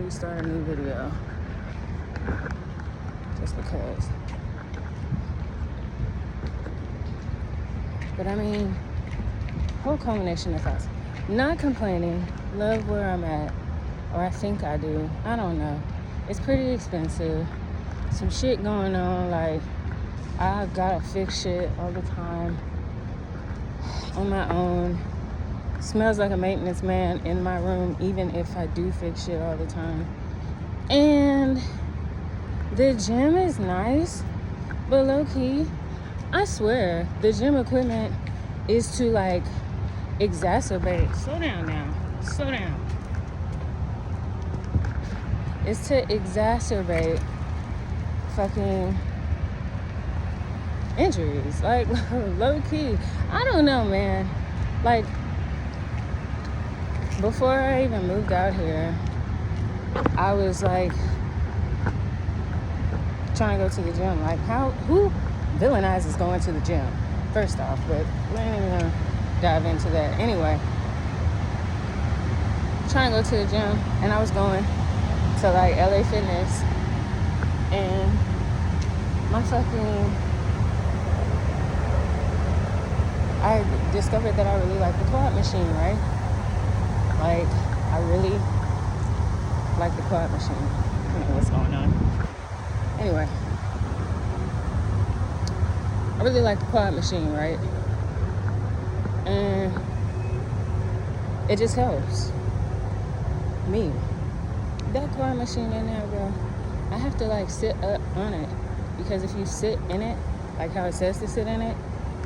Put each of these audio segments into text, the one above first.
restart a new video. Just because. But I mean, whole culmination of thoughts. Not complaining, love where I'm at, or I think I do. I don't know. It's pretty expensive. Some shit going on, like I gotta fix shit all the time on my own. Smells like a maintenance man in my room, even if I do fix shit all the time. And the gym is nice, but low-key, I swear, the gym equipment is to like exacerbate. Slow down now. Slow down. It's to exacerbate fucking injuries. Like, low-key. I don't know, man. Like, before I even moved out here, I was like trying to go to the gym. Like, who villainizes going to the gym? First off, but we ain't even gonna dive into that. Anyway, trying to go to the gym, and I was going to like LA Fitness, and I discovered that I really like the quad machine, right? Like, I really like the quad machine. I don't know what's going on. Anyway, I really like the quad machine, right? And it just helps me. That quad machine in there, bro, I have to like sit up on it, because if you sit in it, like how it says to sit in it,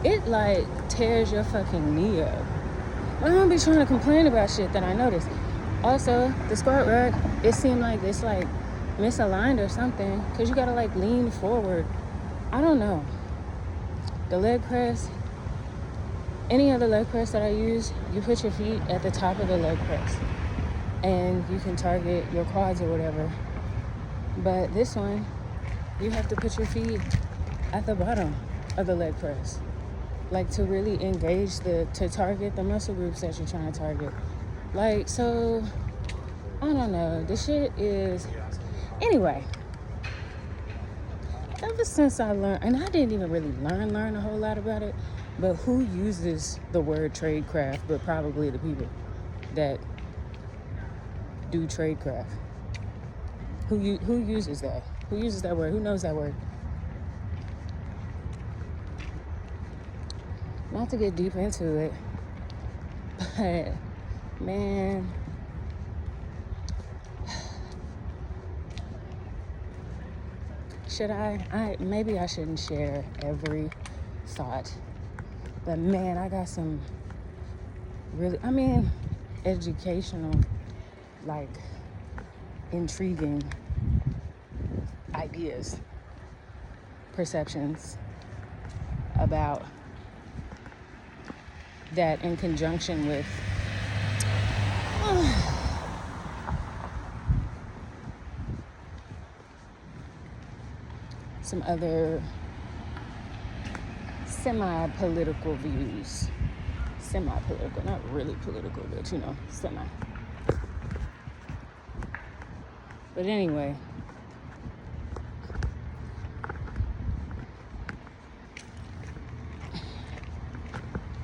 it like tears your fucking knee up. I don't be trying to complain about shit that I noticed. Also, the squat rack, it seemed like it's like misaligned or something, because you gotta like lean forward. I don't know. The leg press, any other leg press that I use, you put your feet at the top of the leg press and you can target your quads or whatever. But this one, you have to put your feet at the bottom of the leg press, like to really engage to target the muscle groups that you're trying to target. Like, so, I don't know. This shit is, anyway, ever since I learned, and I didn't even really learn a whole lot about it, but who uses the word tradecraft but probably the people that do tradecraft? Who uses that? Who uses that word? Who knows that word? Not to get deep into it, but man, should I maybe I shouldn't share every thought, but man, I got some really, educational, like, intriguing ideas, perceptions about that, in conjunction with some other semi-political views. Semi-political, not really political, but you know, semi. But anyway,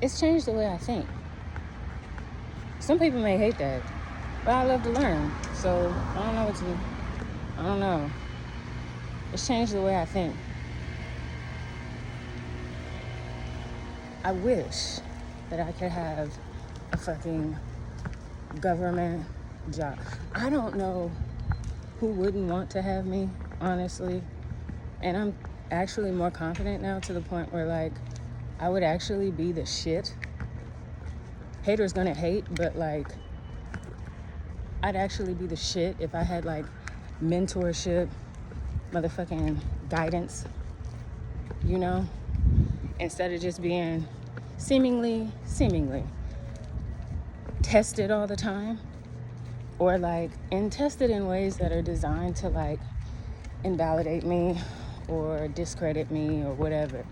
it's changed the way I think. Some people may hate that, but I love to learn. So I don't know. It's changed the way I think. I wish that I could have a fucking government job. I don't know who wouldn't want to have me, honestly. And I'm actually more confident now, to the point where, like, I would actually be the shit. Haters gonna hate, but, like, I'd actually be the shit if I had, like, mentorship, motherfucking guidance, you know? Instead of just being seemingly tested all the time, or like, and tested in ways that are designed to like invalidate me or discredit me or whatever.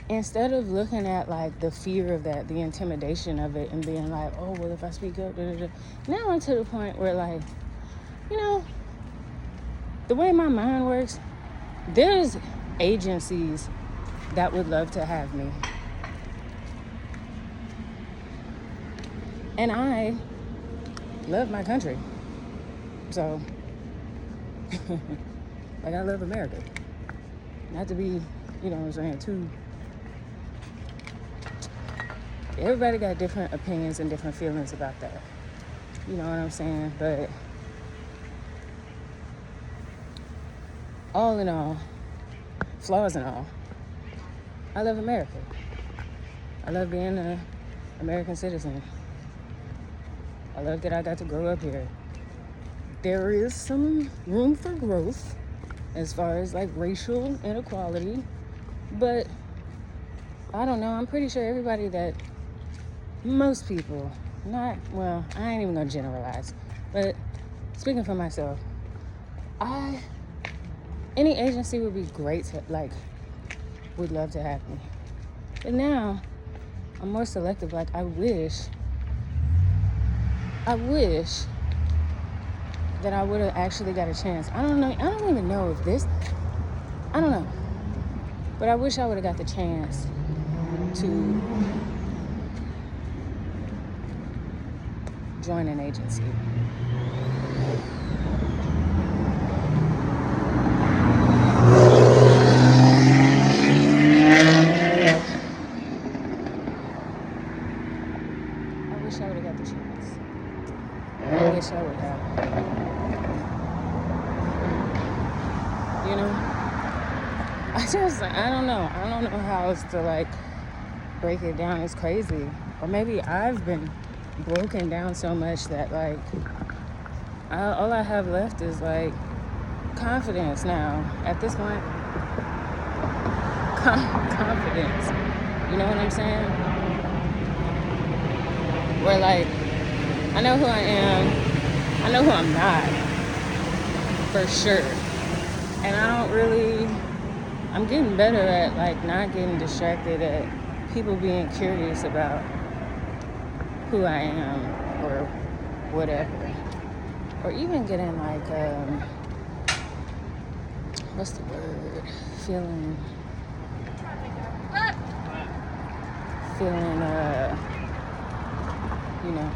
instead of looking at like the fear of that, the intimidation of it, and being like, oh, well, if I speak up, da, da, da. Now I'm to the point where, like, you know, the way my mind works, there's agencies that would love to have me. And I love my country. So, like, I love America. Not to be, you know what I'm saying, too. Everybody got different opinions and different feelings about that. You know what I'm saying? But all in all, flaws and all, I love America. I love being an American citizen. I love that I got to grow up here. There is some room for growth as far as like racial inequality, but I don't know. I'm pretty sure everybody that, most people, not, well, I ain't even gonna generalize, but speaking for myself, any agency would be great to, like, would love to have me. But now I'm more selective. Like, I wish that I would have actually got a chance. I don't know. I don't even know if this, I don't know. But I wish I would have got the chance to join an agency. I wish I would have got the chance. I wish I would have. You know? I don't know. I don't know how else to, like, break it down. It's crazy. Or maybe I've been broken down so much that, like, all I have left is, like, confidence now. At this point, confidence. You know what I'm saying? Where, like, I know who I am. I know who I'm not. For sure. And I don't really, I'm getting better at, like, not getting distracted at people being curious about who I am or whatever. Or even getting, like, what's the word? Feeling, you know,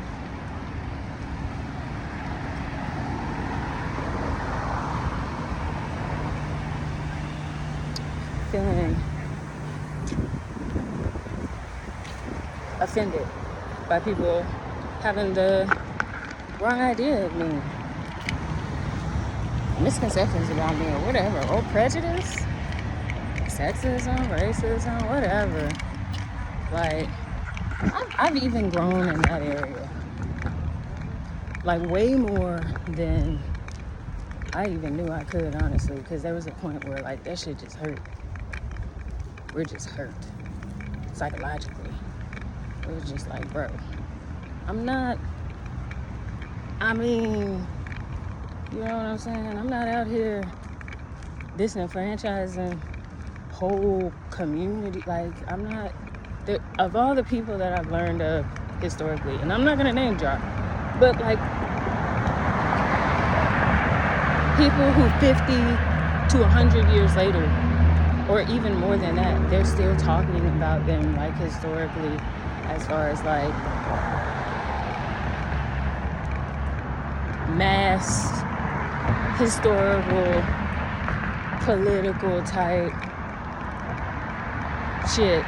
feeling offended by people having the wrong idea of me, misconceptions about me, or whatever, or prejudice, sexism, racism, whatever. Like, I've even grown in that area, like, way more than I even knew I could, honestly, because there was a point where, like, that shit just hurt. We're just hurt psychologically. It was just like, bro, you know what I'm saying? I'm not out here disenfranchising whole community. Like, I'm not, of all the people that I've learned of historically, and I'm not gonna name drop, but, like, people who 50 to 100 years later, or even more than that, they're still talking about them, like, historically, as far as, like, mass historical political type shit,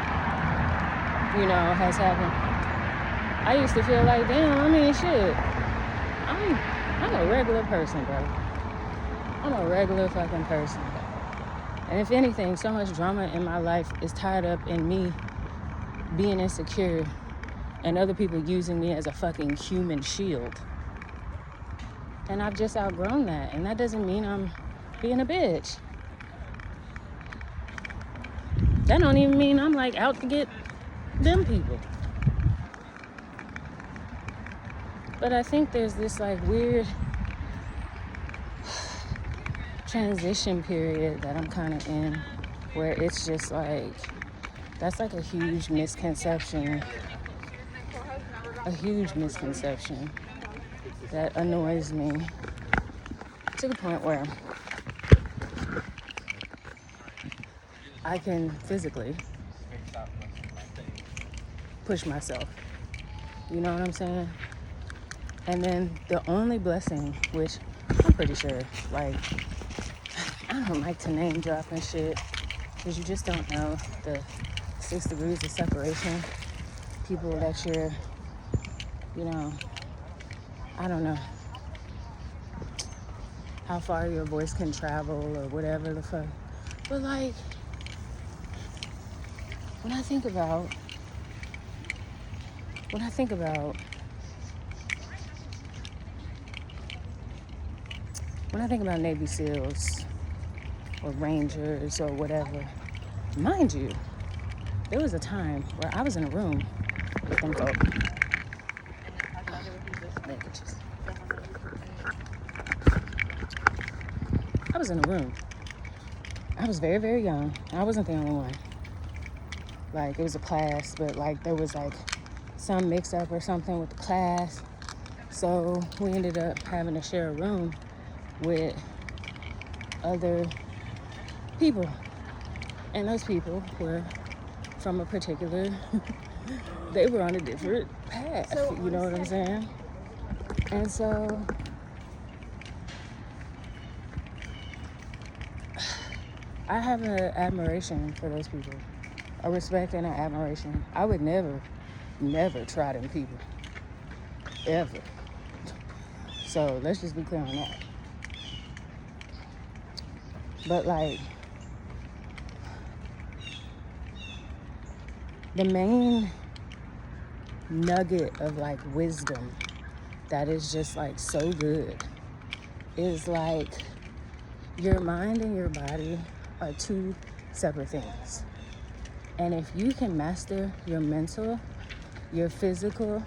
you know, has happened. I used to feel like, damn, I mean, shit, I'm a regular person, bro. I'm a regular fucking person. And if anything, so much drama in my life is tied up in me being insecure and other people using me as a fucking human shield. And I've just outgrown that. And that doesn't mean I'm being a bitch. That don't even mean I'm, like, out to get them people. But I think there's this, like, weird transition period that I'm kind of in, where it's just like That's like a huge misconception. A huge misconception that annoys me to the point where I can physically push myself. You know what I'm saying? And then the only blessing, which I'm pretty sure, like, I don't like to name drop and shit, because you just don't know the 6 degrees of separation. People that you're, you know, I don't know how far your voice can travel or whatever the fuck. But like, when I think about Navy SEALs or Rangers or whatever, mind you, there was a time where I was in a room with them folk. I was in a room. I was very, very young. I wasn't the only one. Like, it was a class, but like there was like some mix up or something with the class. So we ended up having to share a room with other people. And those people were from a particular, they were on a different path, you know what I'm saying? And so I have an admiration for those people, a respect and an admiration. I would never try them people, ever. So let's just be clear on that. But like, the main nugget of like wisdom that is just like so good is like, your mind and your body are two separate things. And if you can master your mental, your physical,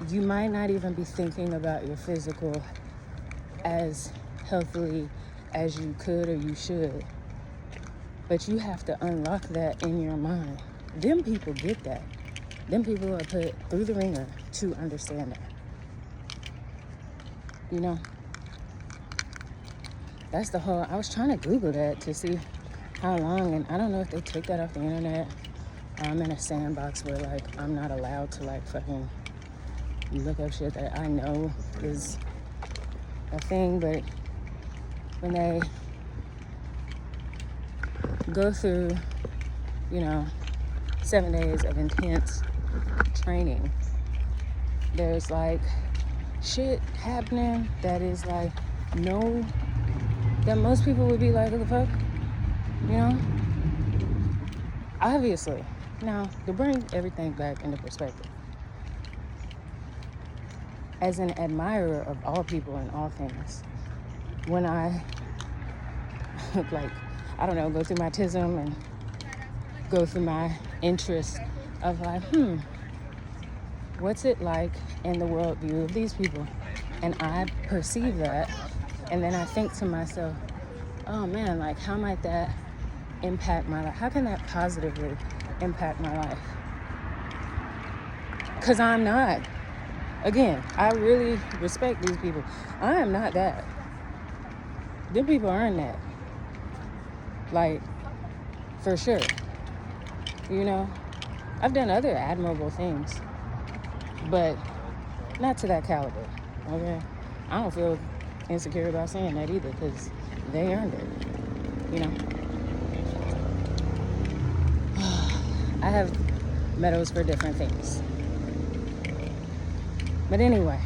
you might not even be thinking about your physical as healthily as you could or you should. But you have to unlock that in your mind. Them people get that. Them people are put through the ringer to understand that. You know? That's the whole, I was trying to Google that to see how long, and I don't know if they took that off the internet. I'm in a sandbox where like I'm not allowed to like fucking look up shit that I know is a thing, but when they go through, 7 days of intense training, there's like shit happening that is like that most people would be like, what the fuck? Obviously. Now, to bring everything back into perspective, as an admirer of all people and all things, when I like, I don't know, go through my TISM and go through my interests of like, what's it like in the worldview of these people? And I perceive that, and then I think to myself, oh man, like how might that impact my life? How can that positively impact my life? Because I'm not. Again, I really respect these people. I am not that. Them people aren't that. Like, for sure. I've done other admirable things, but not to that caliber, okay? I don't feel insecure about saying that either, because they earned it, I have medals for different things. But anyway,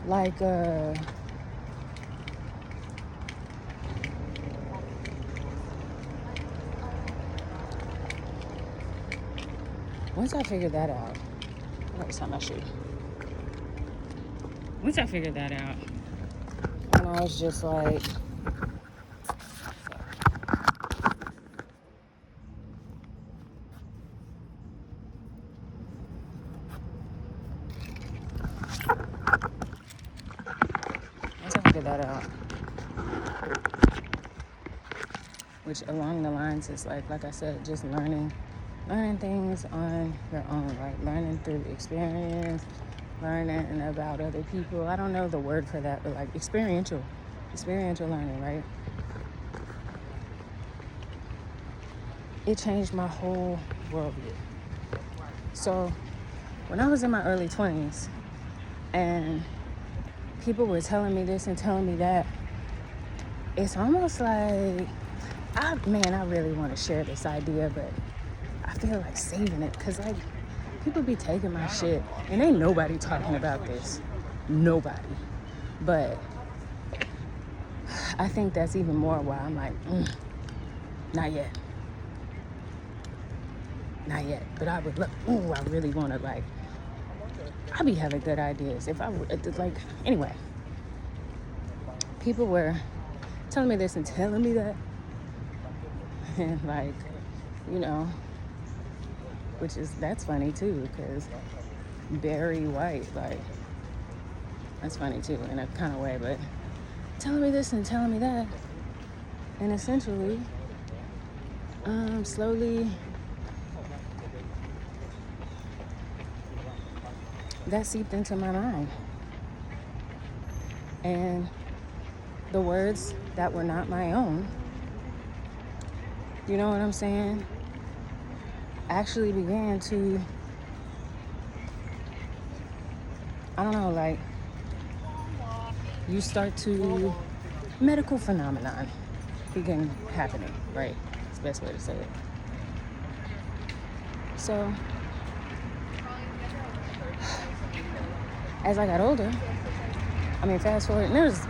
like, once I figured that out, I gotta tie my shoe. Once I figured that out, and I was just like, once I figured that out, which along the lines is like I said, just learning things on your own, right? Learning through experience, learning about other people. I don't know the word for that, but like experiential learning, right? It changed my whole worldview. So when I was in my early 20s and people were telling me this and telling me that, it's almost like, I really want to share this idea, but I feel like saving it, because like people be taking my shit and ain't nobody talking about this. Nobody. But I think that's even more why I'm like, not yet. But I would look, I really want to, like, I be having good ideas. If I would, like, anyway, people were telling me this and telling me that. And like, you know, that's funny too, because Barry White, like, that's funny too in a kind of way, but telling me this and telling me that. And essentially, slowly, that seeped into my mind. And the words that were not my own, you know what I'm saying, actually began to, I don't know, like, you start to, medical phenomenon begin happening, right? That's the best way to say it. So, as I got older, fast forward, and there's,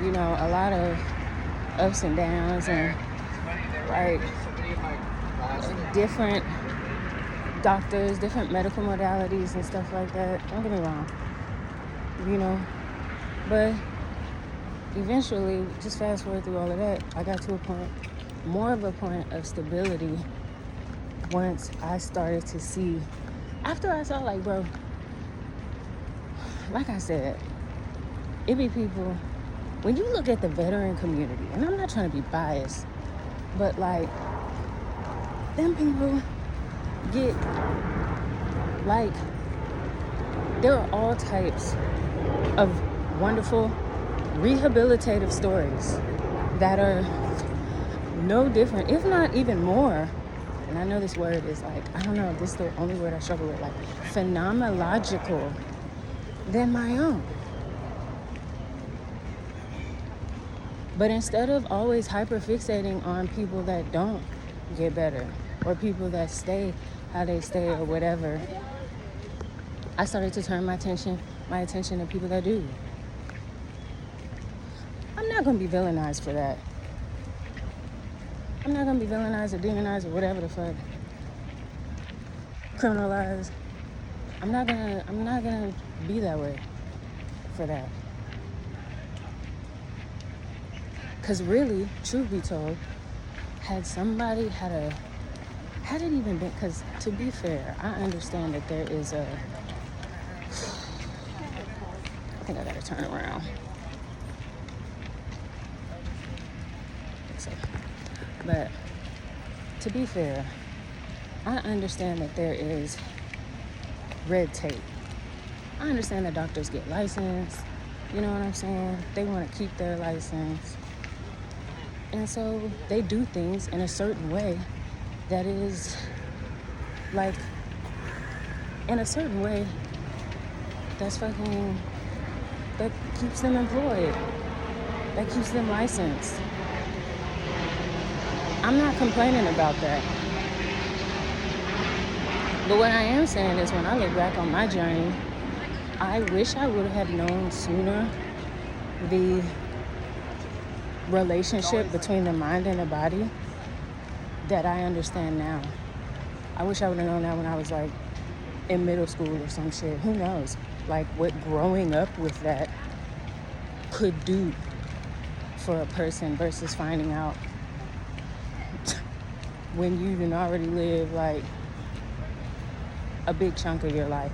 you know, a lot of ups and downs and, like, different doctors, different medical modalities and stuff like that. Don't get me wrong, you know. But eventually, just fast forward through all of that, I got to a point, more of a point of stability once I started to see, after I saw, like, bro, like I said, it be people, when you look at the veteran community, and I'm not trying to be biased, but like, them people get, like, there are all types of wonderful rehabilitative stories that are no different, if not even more, and I know this word is like, I don't know, this is the only word I struggle with, like, phenomenological than my own. But instead of always hyperfixating on people that don't get better or people that stay how they stay or whatever, I started to turn my attention to people that do. I'm not going to be villainized for that. I'm not going to be villainized or demonized or whatever the fuck. Criminalized. I'm not gonna be that way for that. Because really, truth be told, had it even been, because to be fair, I understand that there is I think I gotta turn around. So, but to be fair, I understand that there is red tape. I understand that doctors get licensed, you know what I'm saying? They want to keep their license. And so they do things in a certain way that is, like, in a certain way that keeps them employed, that keeps them licensed. I'm not complaining about that. But what I am saying is, when I look back on my journey, I wish I would have known sooner the relationship between the mind and the body that I understand now. I wish I would have known that when I was, like, in middle school or some shit. Who knows? Like, what growing up with that could do for a person versus finding out when you done already lived, like, a big chunk of your life.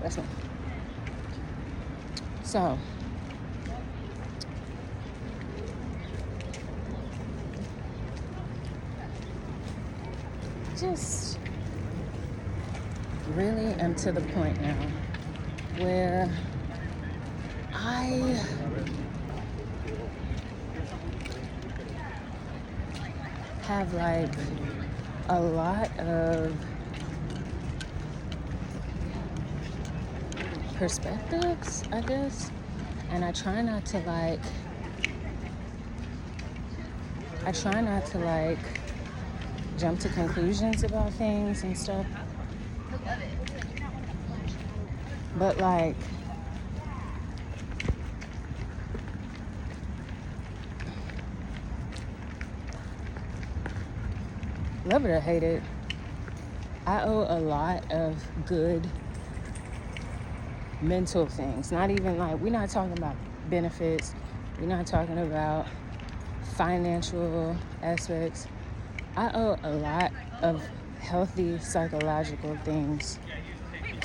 That's me. So, just really am to the point now where I have like a lot of perspectives, I guess, and I try not to jump to conclusions about things and stuff. But like, love it or hate it, I owe a lot of good mental things. Not even like, we're not talking about benefits. We're not talking about financial aspects. I owe a lot of healthy psychological things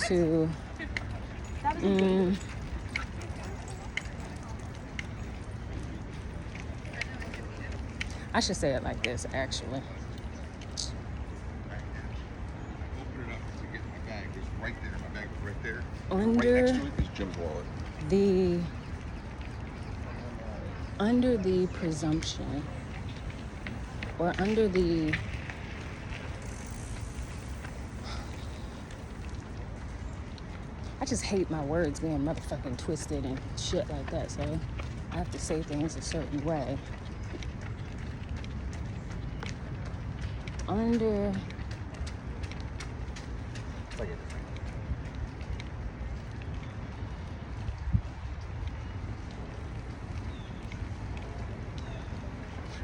to I should say it like this, actually. Under the presumption, or under the I just hate my words being motherfucking twisted and shit like that, so I have to say things a certain way.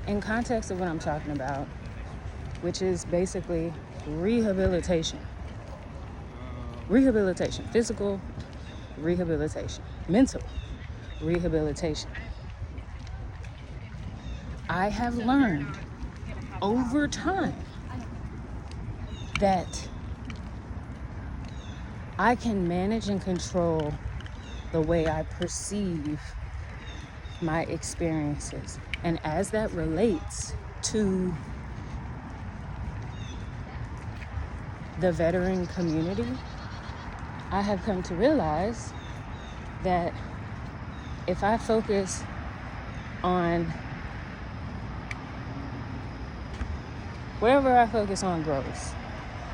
In context of what I'm talking about, which is basically rehabilitation, physical rehabilitation, mental rehabilitation, I have learned over time that I can manage and control the way I perceive my experiences. And as that relates to the veteran community, I have come to realize that if I focus on wherever I focus on grows.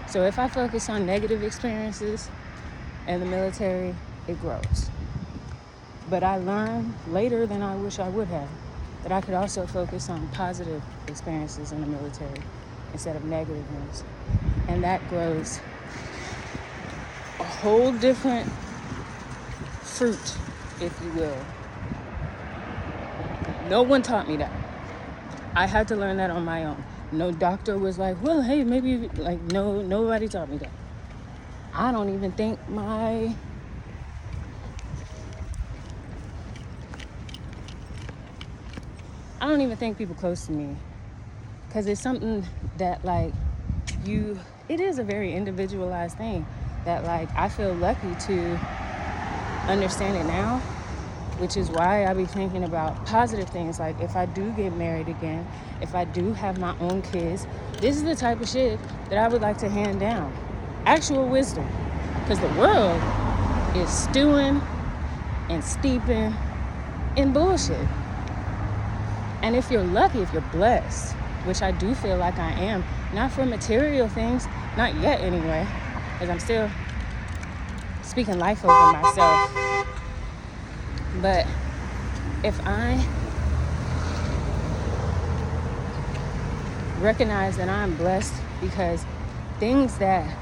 So if I focus on negative experiences in the military, it grows. But I learned later than I wish I would have that I could also focus on positive experiences in the military instead of negative ones. And that grows a whole different fruit, if you will. No one taught me that. I had to learn that on my own. No doctor was like, well, hey, maybe, like, no, nobody taught me that. I don't even think people close to me, because it's something that, like, it is a very individualized thing that, like, I feel lucky to understand it now, which is why I be thinking about positive things. Like, if I do get married again, if I do have my own kids, this is the type of shit that I would like to hand down. Actual wisdom. Because the world is stewing and steeping in bullshit. And if you're lucky, if you're blessed, which I do feel like I am, not for material things, not yet anyway, because I'm still speaking life over myself. But if I recognize that I'm blessed, because things that,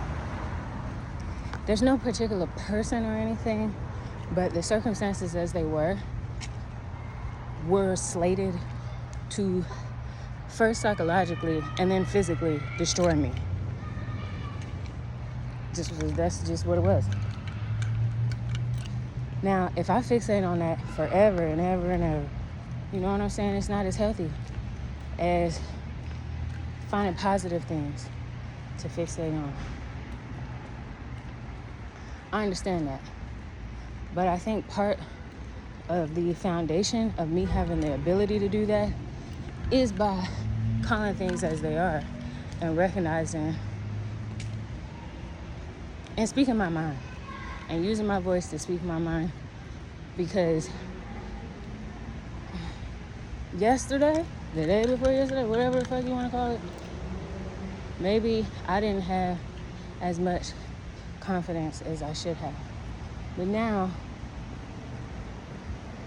there's no particular person or anything, but the circumstances as they were slated to first psychologically and then physically destroy me. That's just what it was. Now, if I fixate on that forever and ever and ever, you know what I'm saying? It's not as healthy as finding positive things to fixate on. I understand that. But I think part of the foundation of me having the ability to do that is by calling things as they are and recognizing and speaking my mind and using my voice to speak my mind. Because yesterday, the day before yesterday, whatever the fuck you want to call it, maybe I didn't have as much confidence as I should have. But now,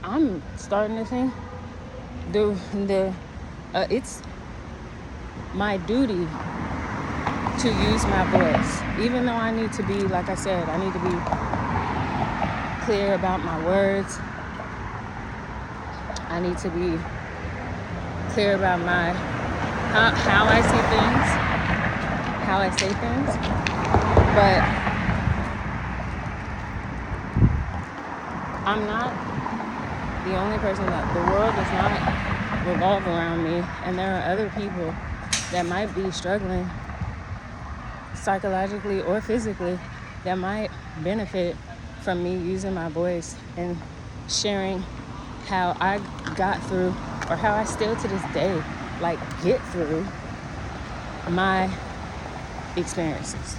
I'm starting to think it's my duty to use my voice. Even though I need to be, like I said, I need to be clear about my words. I need to be clear about how I see things, how I say things. But I'm not the only person. That the world does not revolve around me, and there are other people that might be struggling psychologically or physically that might benefit from me using my voice and sharing how I got through, or how I still to this day get through my experiences.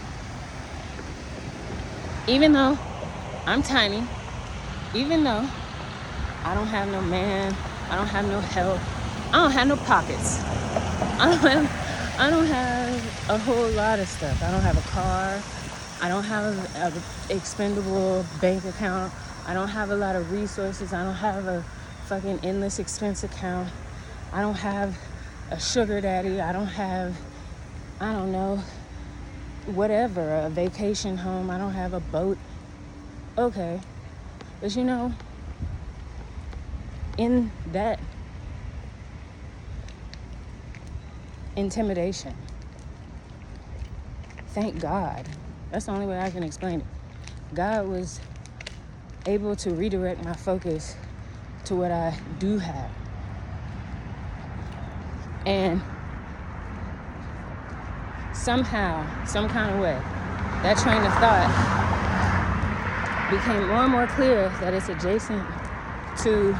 Even though I'm tiny, even though I don't have no man, I don't have no help, I don't have no pockets, I don't have a whole lot of stuff. I don't have a car, I don't have an expendable bank account, I don't have a lot of resources, I don't have a fucking endless expense account, I don't have a sugar daddy, I don't have, I don't know, whatever, a vacation home, I don't have a boat. Okay, but in that intimidation, thank God, that's the only way I can explain it. God was able to redirect my focus to what I do have. And somehow, some kind of way, that train of thought became more and more clear that it's adjacent to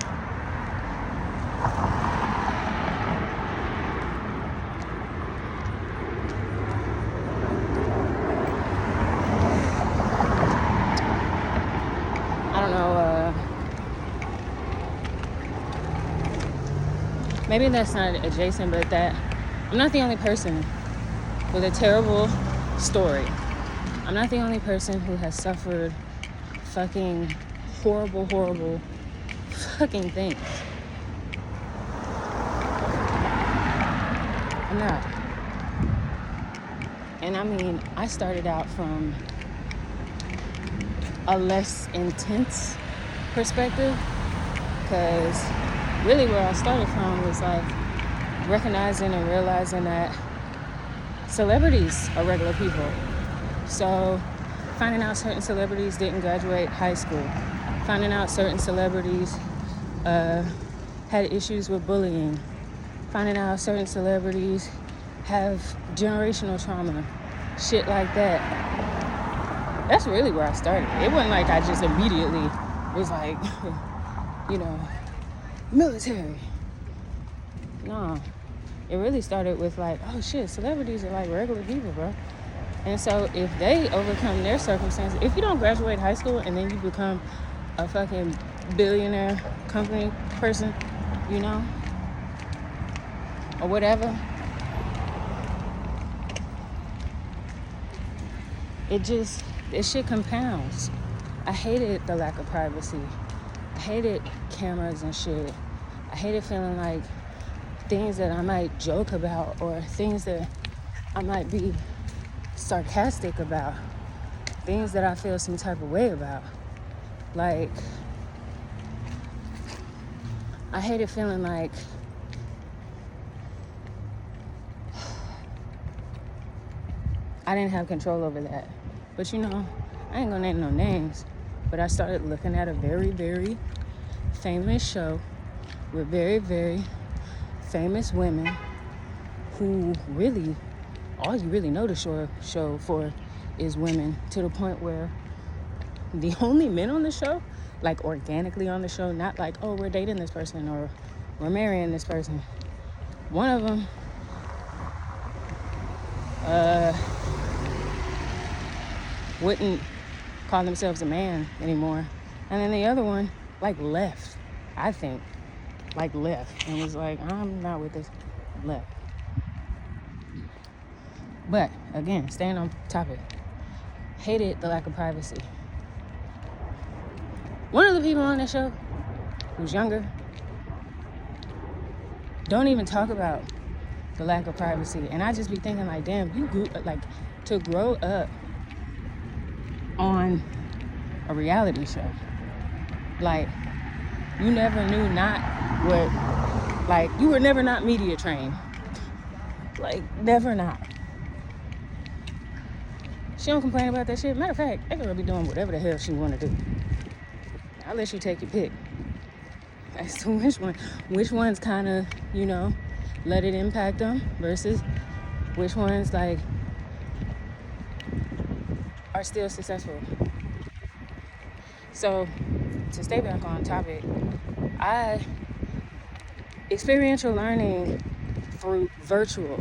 maybe that's not adjacent, but that I'm not the only person with a terrible story. I'm not the only person who has suffered fucking horrible fucking things. I'm not. And I mean, I started out from a less intense perspective, because really where I started from was recognizing and realizing that celebrities are regular people. So finding out certain celebrities didn't graduate high school, finding out certain celebrities had issues with bullying, finding out certain celebrities have generational trauma, shit like that. That's really where I started. It wasn't like I just immediately was military. No. It really started with oh shit, celebrities are regular people, bro. And so if they overcome their circumstances, if you don't graduate high school and then you become a fucking billionaire company person, or whatever, this shit compounds. I hated the lack of privacy. I hated cameras and shit. I hated feeling like things that I might joke about or things that I might be sarcastic about, things that I feel some type of way about. I hated feeling like I didn't have control over that. But I ain't gonna name no names, but I started looking at a very, very famous show with very, very famous women who really, all you really know the show for is women, to the point where the only men on the show, like organically on the show, not like, oh, we're dating this person or we're marrying this person. One of them wouldn't call themselves a man anymore. And then the other one, like, left, I think. Like, left. And was like, I'm not with this. Left. But, again, staying on topic. Hated the lack of privacy. One of the people on the show, who's younger, don't even talk about the lack of privacy. And I just be thinking, like, damn, you grew, like, to grow up on a reality show. Like, you never knew not what, like, you were never not media trained. Like, never not. She don't complain about that shit. Matter of fact, that girl be doing whatever the hell she want to do. I'll let you take your pick as to which ones kind of, you know, let it impact them versus which ones, like, are still successful. So, to stay back on topic, experiential learning through virtual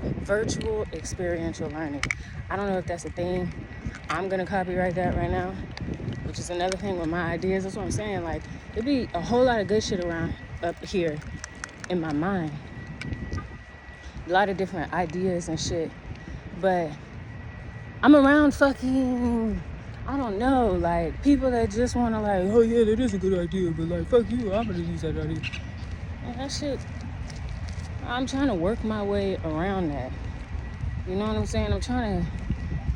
experiential learning. I don't know if that's a thing. I'm going to copyright that right now, which is another thing with my ideas. That's what I'm saying. Like, there'd be a whole lot of good shit around up here in my mind. A lot of different ideas and shit. But I'm around fucking, I don't know, like, people that just want to, like, oh yeah, that is a good idea, but, like, fuck you, I'm going to use that idea. And that shit, I'm trying to work my way around that. You know what I'm saying? I'm trying to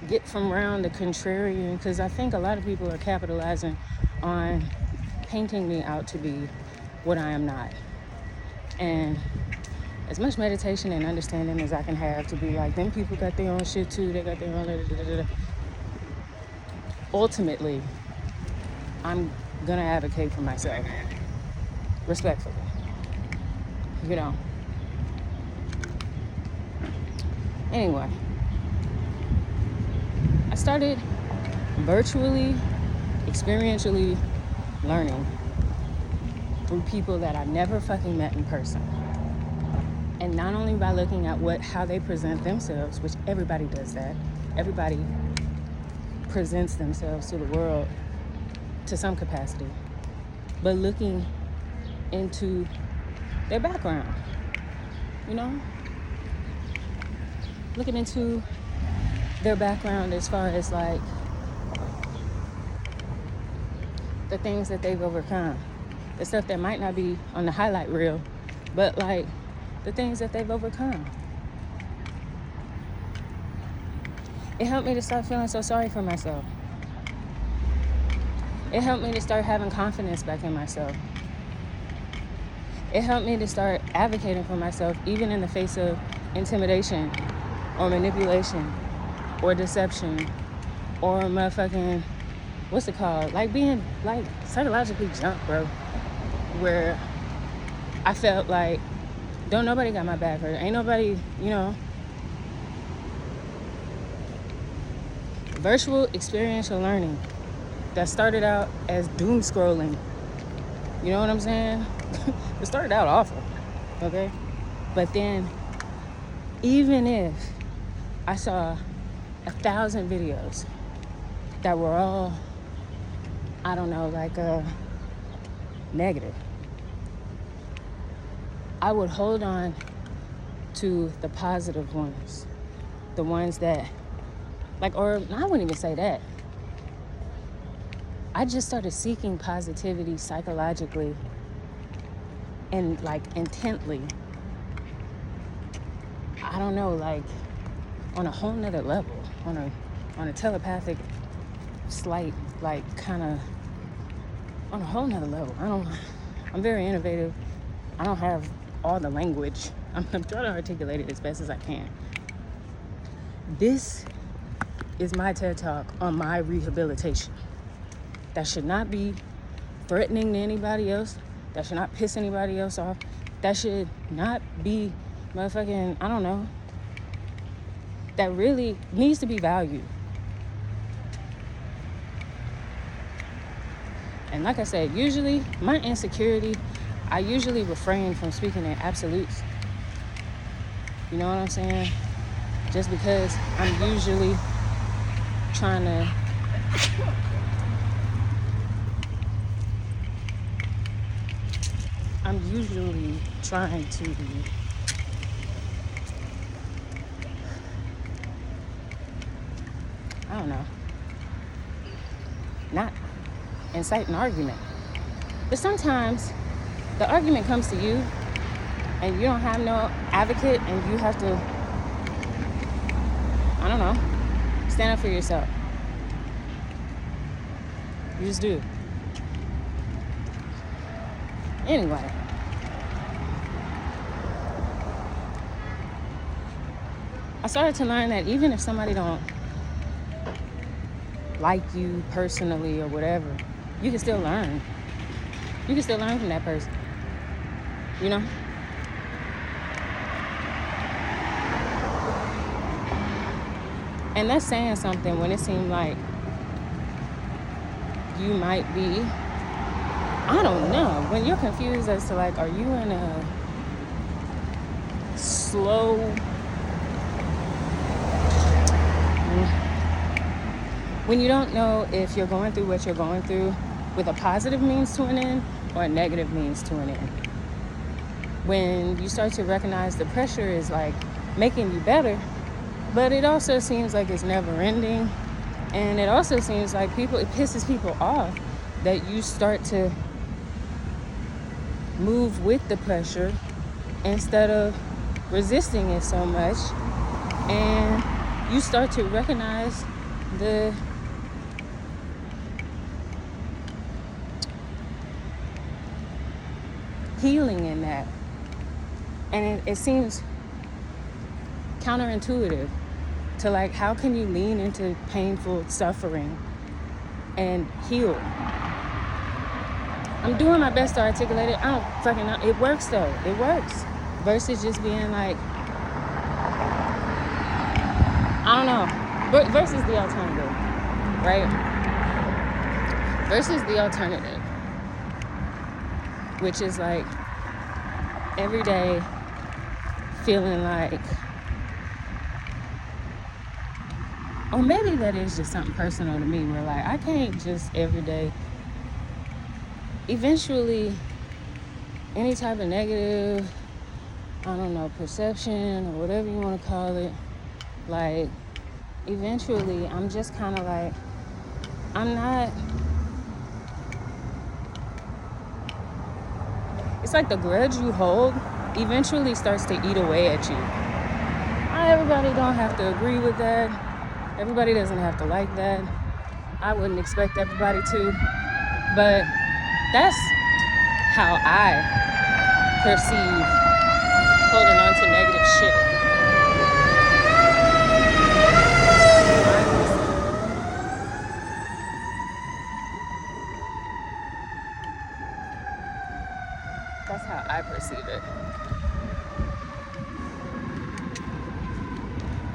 get from around the contrarian, because I think a lot of people are capitalizing on painting me out to be what I am not. And as much meditation and understanding as I can have to be like, them people got their own shit too, they got their own ultimately, I'm gonna advocate for myself respectfully, you know. Anyway, I started virtually, experientially learning through people that I never fucking met in person. And not only by looking at how they present themselves, which everybody does that. Everybody presents themselves to the world to some capacity. But looking into their background, you know? Looking into their background as far as, like, the things that they've overcome. The stuff that might not be on the highlight reel, but, like, the things that they've overcome. It helped me to start feeling so sorry for myself. It helped me to start having confidence back in myself. It helped me to start advocating for myself, even in the face of intimidation or manipulation or deception or motherfucking, what's it called? Like, being, like, psychologically jumped, bro. Where I felt like, don't nobody got my back, or ain't nobody, you know. Virtual experiential learning that started out as doom scrolling. You know what I'm saying? It started out awful, okay? But then, even if I saw 1,000 videos that were all, I don't know, like, negative, I would hold on to the positive ones. The ones that, like, or I wouldn't even say that. I just started seeking positivity psychologically and, like, intently. I don't know, like, on a whole nother level, on a telepathic, slight, like, kind of, on a whole nother level. I'm very innovative. I don't have all the language. I'm trying to articulate it as best as I can. This is my TED Talk on my rehabilitation. That should not be threatening to anybody else. That should not piss anybody else off. That should not be motherfucking, I don't know. That really needs to be valued. And like I said, usually my insecurity, I usually refrain from speaking in absolutes. You know what I'm saying? Just because I'm usually trying to I don't know, not incite an argument. But sometimes the argument comes to you and you don't have no advocate and you have to, I don't know, stand up for yourself. You just do. Anyway. I started to learn that even if somebody don't like you personally or whatever, you can still learn. You can still learn from that person. You know? And that's saying something when it seemed like you might be, I don't know, when you're confused as to like, are you in a slow, when you don't know if you're going through what you're going through with a positive means to an end or a negative means to an end. When you start to recognize the pressure is like making you better, but it also seems like it's never ending. And it also seems like it pisses people off that you start to move with the pressure instead of resisting it so much. And you start to recognize the healing in that. And it seems counterintuitive to like, how can you lean into painful suffering and heal? I'm doing my best to articulate it. I don't fucking know. It works though. It works. Versus just being like, I don't know. Versus the alternative, right? Versus the alternative, which is like every day feeling like, or maybe that is just something personal to me where like I can't just every day, eventually any type of negative, I don't know, perception or whatever you want to call it, like eventually I'm just kind of like, I'm not, it's like the grudge you hold eventually starts to eat away at you. Everybody don't have to agree with that. Everybody doesn't have to like that. I wouldn't expect everybody to. But that's how I perceive holding on to negative shit. That's how I perceive it.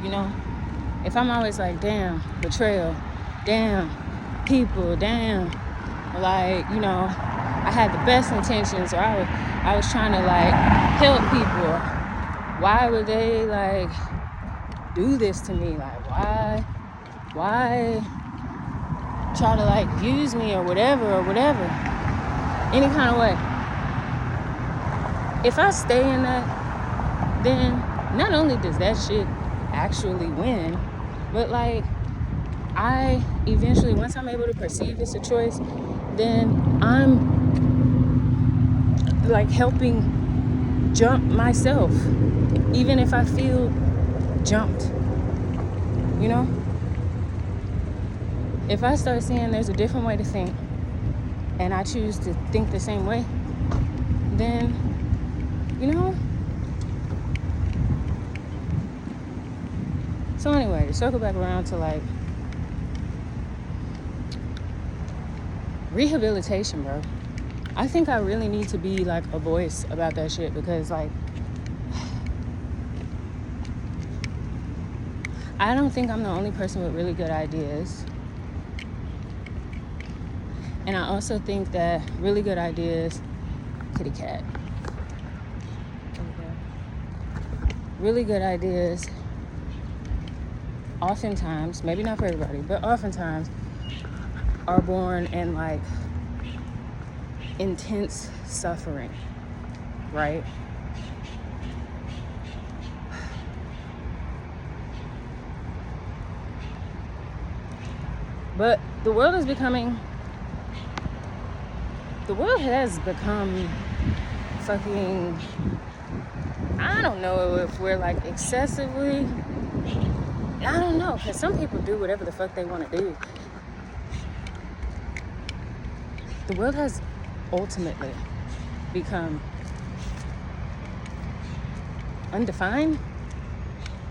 You know? If I'm always like, damn, betrayal, damn, people, damn, like, you know, I had the best intentions, or I was trying to like help people. Why would they like do this to me? Like, why try to like use me or whatever, any kind of way? If I stay in that, then not only does that shit actually win, but like I eventually, once I'm able to perceive it's a choice, then I'm like helping jump myself, even if I feel jumped, you know? If I start seeing there's a different way to think and I choose to think the same way, then, you know? So anyway, to circle back around to like rehabilitation, bro. I think I really need to be like a voice about that shit, because like I don't think I'm the only person with really good ideas. And I also think that really good ideas, kitty cat, really good ideas oftentimes, maybe not for everybody, but oftentimes are born in like intense suffering, right? But the world has become fucking, I don't know if we're like excessively, I don't know, because some people do whatever the fuck they want to do. The world has ultimately become undefined.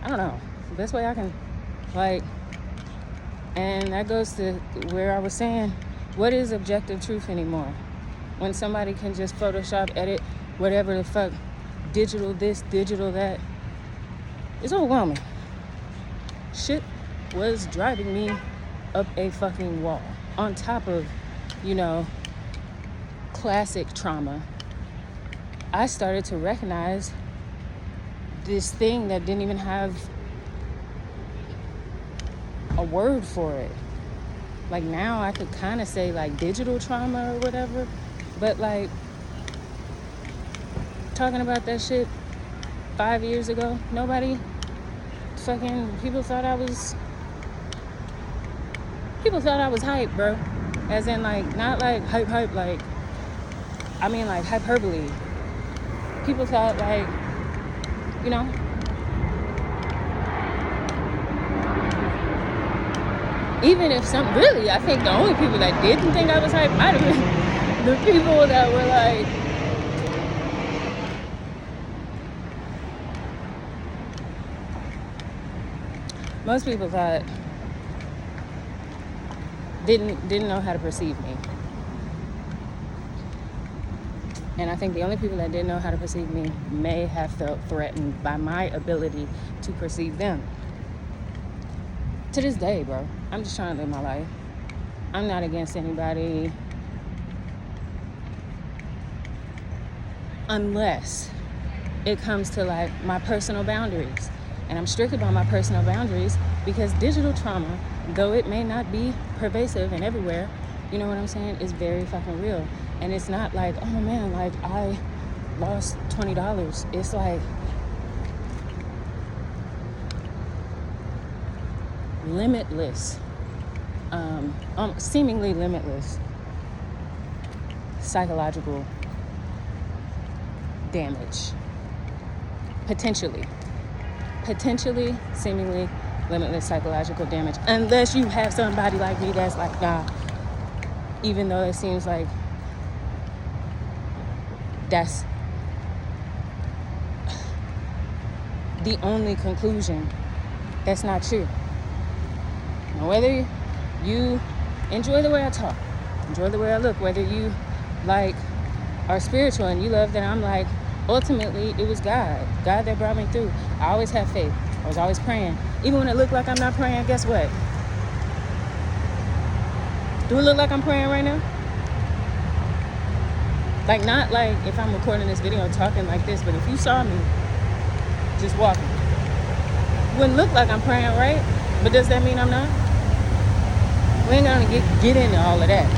I don't know. The best way I can, like, and that goes to where I was saying, what is objective truth anymore? When somebody can just Photoshop, edit, whatever the fuck, digital this, digital that, it's overwhelming. Shit was driving me up a fucking wall. On top of, classic trauma, I started to recognize this thing that didn't even have a word for it. Like now I could kind of say like digital trauma or whatever, but like talking about that shit 5 years ago, nobody people thought I was hype, bro. As in like, not like hype, like, I mean like hyperbole. People thought like, even if I think the only people that didn't think I was hype might have been the people that were like, most people thought, didn't know how to perceive me. And I think the only people that didn't know how to perceive me may have felt threatened by my ability to perceive them. To this day, bro, I'm just trying to live my life. I'm not against anybody unless it comes to like my personal boundaries. And I'm strict about my personal boundaries because digital trauma, though it may not be pervasive and everywhere, you know what I'm saying, is very fucking real. And it's not like, oh man, like I lost $20. It's like limitless, seemingly limitless psychological damage. Potentially, seemingly limitless psychological damage. Unless you have somebody like me that's like, nah, even though it seems like that's the only conclusion, that's not true. Now, whether you enjoy the way I talk, enjoy the way I look, whether you like are spiritual and you love that I'm like, ultimately it was God that brought me through. I always had faith. I was always praying. Even when it looked like I'm not praying, guess what? Do it look like I'm praying right now? Like, not like if I'm recording this video and talking like this, but if you saw me just walking, wouldn't look like I'm praying, right? But does that mean I'm not? We ain't gonna get into all of that.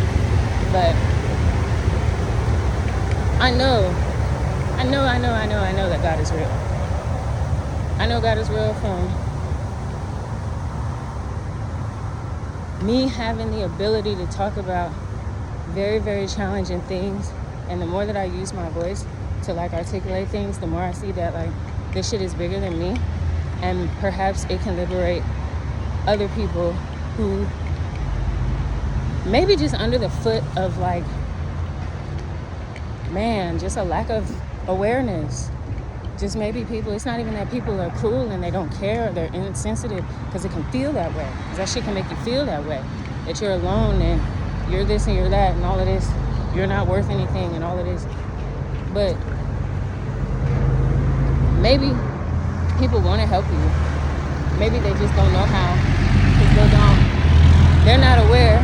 But I know that God is real. I know God is real from me having the ability to talk about very, very challenging things. And the more that I use my voice to like articulate things, the more I see that like this shit is bigger than me. And perhaps it can liberate other people who maybe just under the foot of like, man, just a lack of awareness. Just maybe people, it's not even that people are cruel and they don't care or they're insensitive, because it can feel that way. Because that shit can make you feel that way. That you're alone and you're this and you're that and all of this. You're not worth anything and all of this. But maybe people want to help you. Maybe they just don't know how. Because they're not aware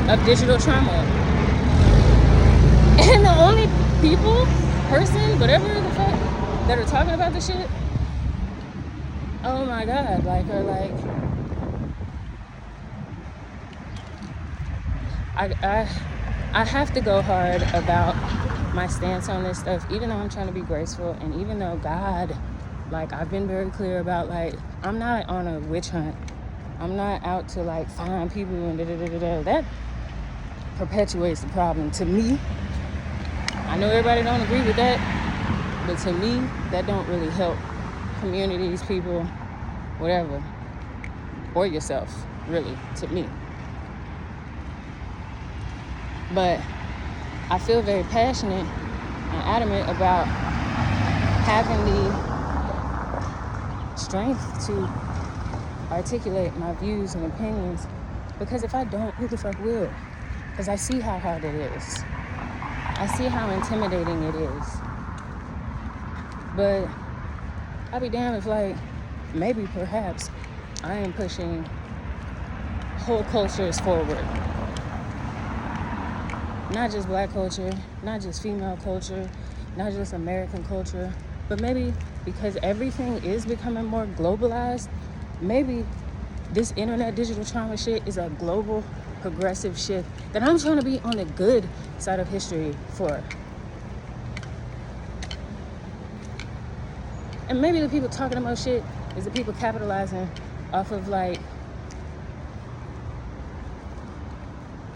of digital trauma. And the only person, whatever the fuck, that are talking about the shit, oh my God, like, are like, I have to go hard about my stance on this stuff, even though I'm trying to be graceful, and even though God, like, I've been very clear about, like, I'm not on a witch hunt. I'm not out to, like, find people and da-da-da-da-da. That perpetuates the problem to me. I know everybody don't agree with that, but to me, that don't really help communities, people, whatever, or yourself, really, to me. But I feel very passionate and adamant about having the strength to articulate my views and opinions, because if I don't, who the fuck will? Because I see how hard it is. I see how intimidating it is. But I'll be damned if, like, maybe perhaps I am pushing whole cultures forward. Not just black culture, not just female culture, not just American culture, but maybe because everything is becoming more globalized, maybe this internet digital trauma shit is a global progressive shift that I'm trying to be on the good side of history for. And maybe the people talking about shit is the people capitalizing off of, like,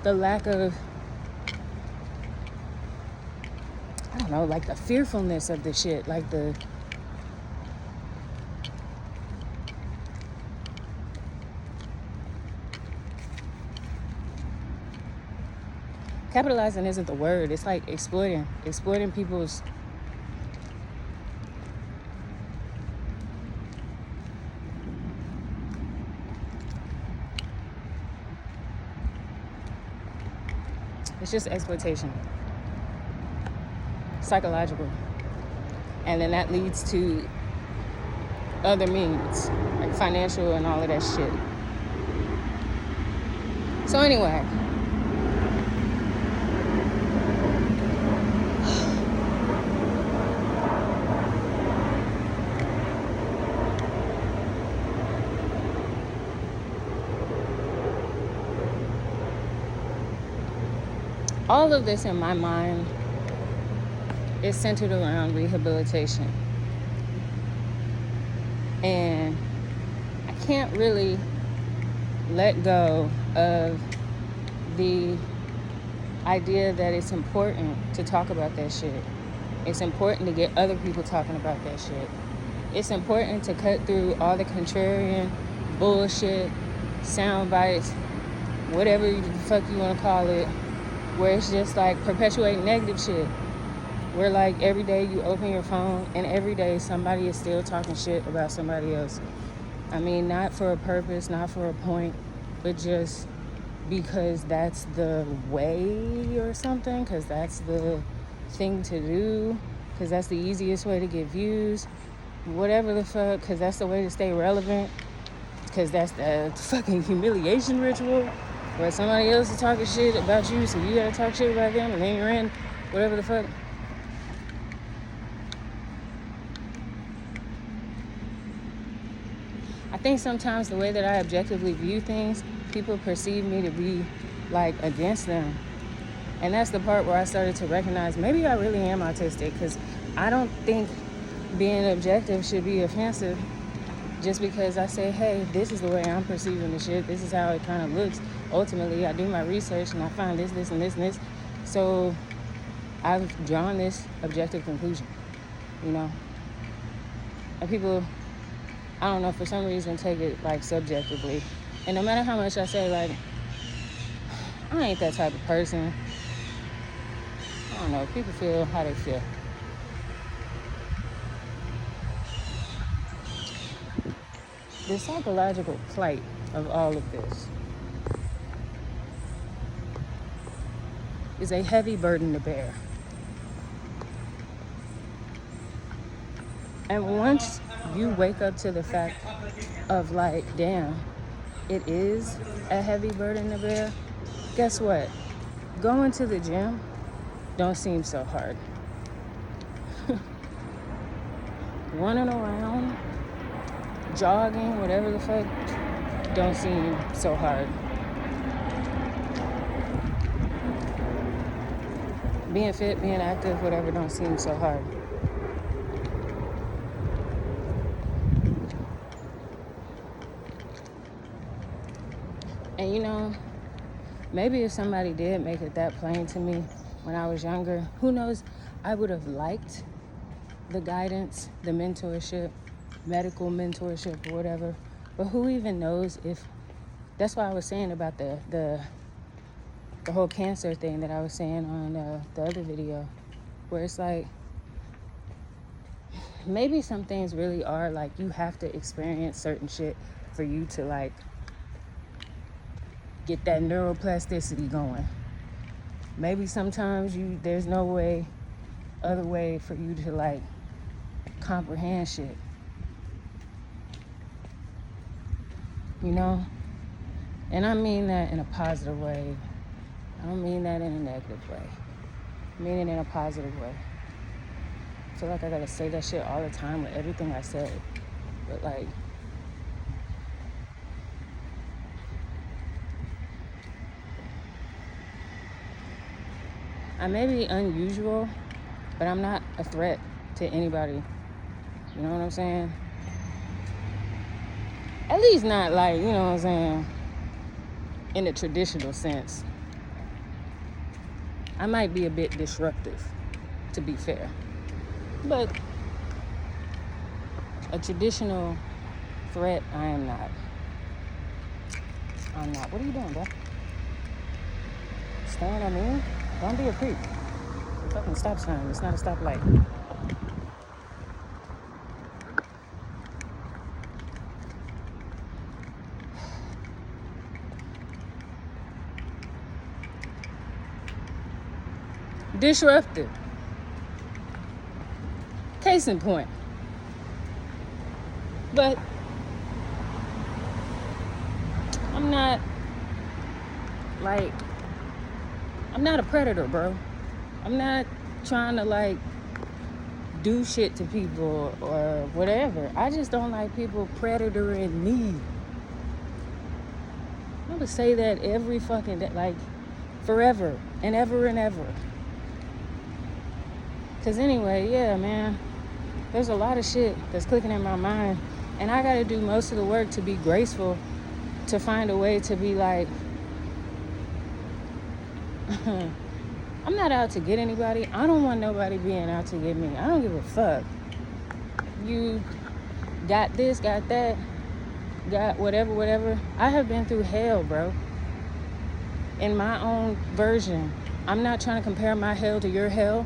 the lack of, I don't know, like the fearfulness of the shit, like the capitalizing isn't the word. It's like exploiting people's it's just exploitation. Psychological. And then that leads to other means, like financial and all of that shit. So anyway, all of this in my mind is centered around rehabilitation. And I can't really let go of the idea that it's important to talk about that shit. It's important to get other people talking about that shit. It's important to cut through all the contrarian bullshit, sound bites, whatever the fuck you want to call it, where it's just like perpetuating negative shit. Where, like, every day you open your phone and every day somebody is still talking shit about somebody else. I mean, not for a purpose, not for a point, but just because that's the way or something, because that's the thing to do, because that's the easiest way to get views, whatever the fuck, because that's the way to stay relevant, because that's the fucking humiliation ritual where somebody else is talking shit about you, so you gotta talk shit about them, and then you're in whatever the fuck. I think sometimes the way that I objectively view things, people perceive me to be, like, against them. And that's the part where I started to recognize maybe I really am autistic, because I don't think being objective should be offensive just because I say, hey, this is the way I'm perceiving the shit. This is how it kind of looks. Ultimately, I do my research and I find this, and this, and this. So I've drawn this objective conclusion, you know? And people, I don't know, for some reason take it, like, subjectively. And no matter how much I say, like, I ain't that type of person, I don't know, people feel how they feel. The psychological plight of all of this is a heavy burden to bear. And once you wake up to the fact of, like, damn, it is a heavy burden to bear, guess what? Going to the gym don't seem so hard. Running around, jogging, whatever the fuck, don't seem so hard. Being fit, being active, whatever, don't seem so hard. And you know, maybe if somebody did make it that plain to me when I was younger, who knows, I would have liked the guidance, the mentorship, medical mentorship or whatever. But who even knows if, that's why I was saying about the whole cancer thing that I was saying on the other video, where it's like, maybe some things really are like, you have to experience certain shit for you to like get that neuroplasticity going. Maybe sometimes there's no other way for you to like comprehend shit. You know? And I mean that in a positive way. I don't mean that in a negative way. I mean it in a positive way. I feel like I gotta say that shit all the time with everything I say. But like, I may be unusual, but I'm not a threat to anybody. You know what I'm saying? At least not like, you know what I'm saying, in the traditional sense. I might be a bit disruptive, to be fair. But a traditional threat, I am not. I'm not. What are you doing, bro? Staring at me? Don't be a creep. Fucking stop sign. It's not a stoplight. Disruptive. Case in point. But I'm not a predator, bro. I'm not trying to like do shit to people or whatever. I just don't like people predatoring me. I'm gonna say that every fucking day, like forever and ever and ever. Cause anyway, yeah, man, there's a lot of shit that's clicking in my mind, and I gotta do most of the work to be graceful, to find a way to be like, I'm not out to get anybody. I don't want nobody being out to get me. I don't give a fuck. You got this, got that, got whatever. I have been through hell, bro. In my own version. I'm not trying to compare my hell to your hell.